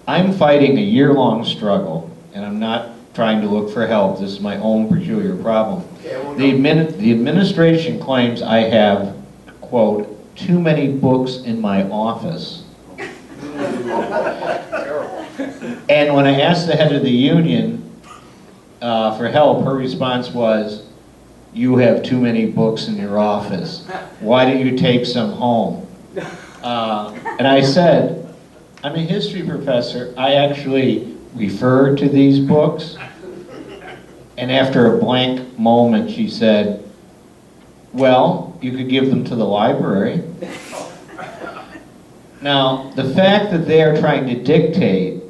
I'm fighting a year-long struggle, and I'm not trying to look for help. This is my own peculiar problem. The administration claims I have, quote, too many books in my office. And when I asked the head of the union for help, her response was, you have too many books in your office. Why don't you take some home? And I said, I'm a history professor. I actually refer to these books. And after a blank moment, she said, well, you could give them to the library. Now, the fact that they are trying to dictate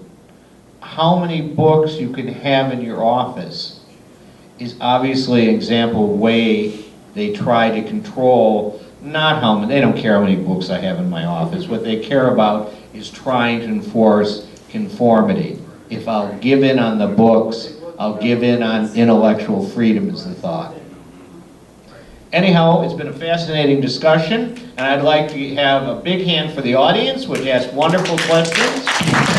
how many books you can have in your office is obviously an example of the way they try to control, not how many, they don't care how many books I have in my office. What they care about is trying to enforce conformity. If I'll give in on the books, I'll give in on intellectual freedom is the thought. Anyhow, it's been a fascinating discussion, and I'd like to have a big hand for the audience, which asked wonderful questions.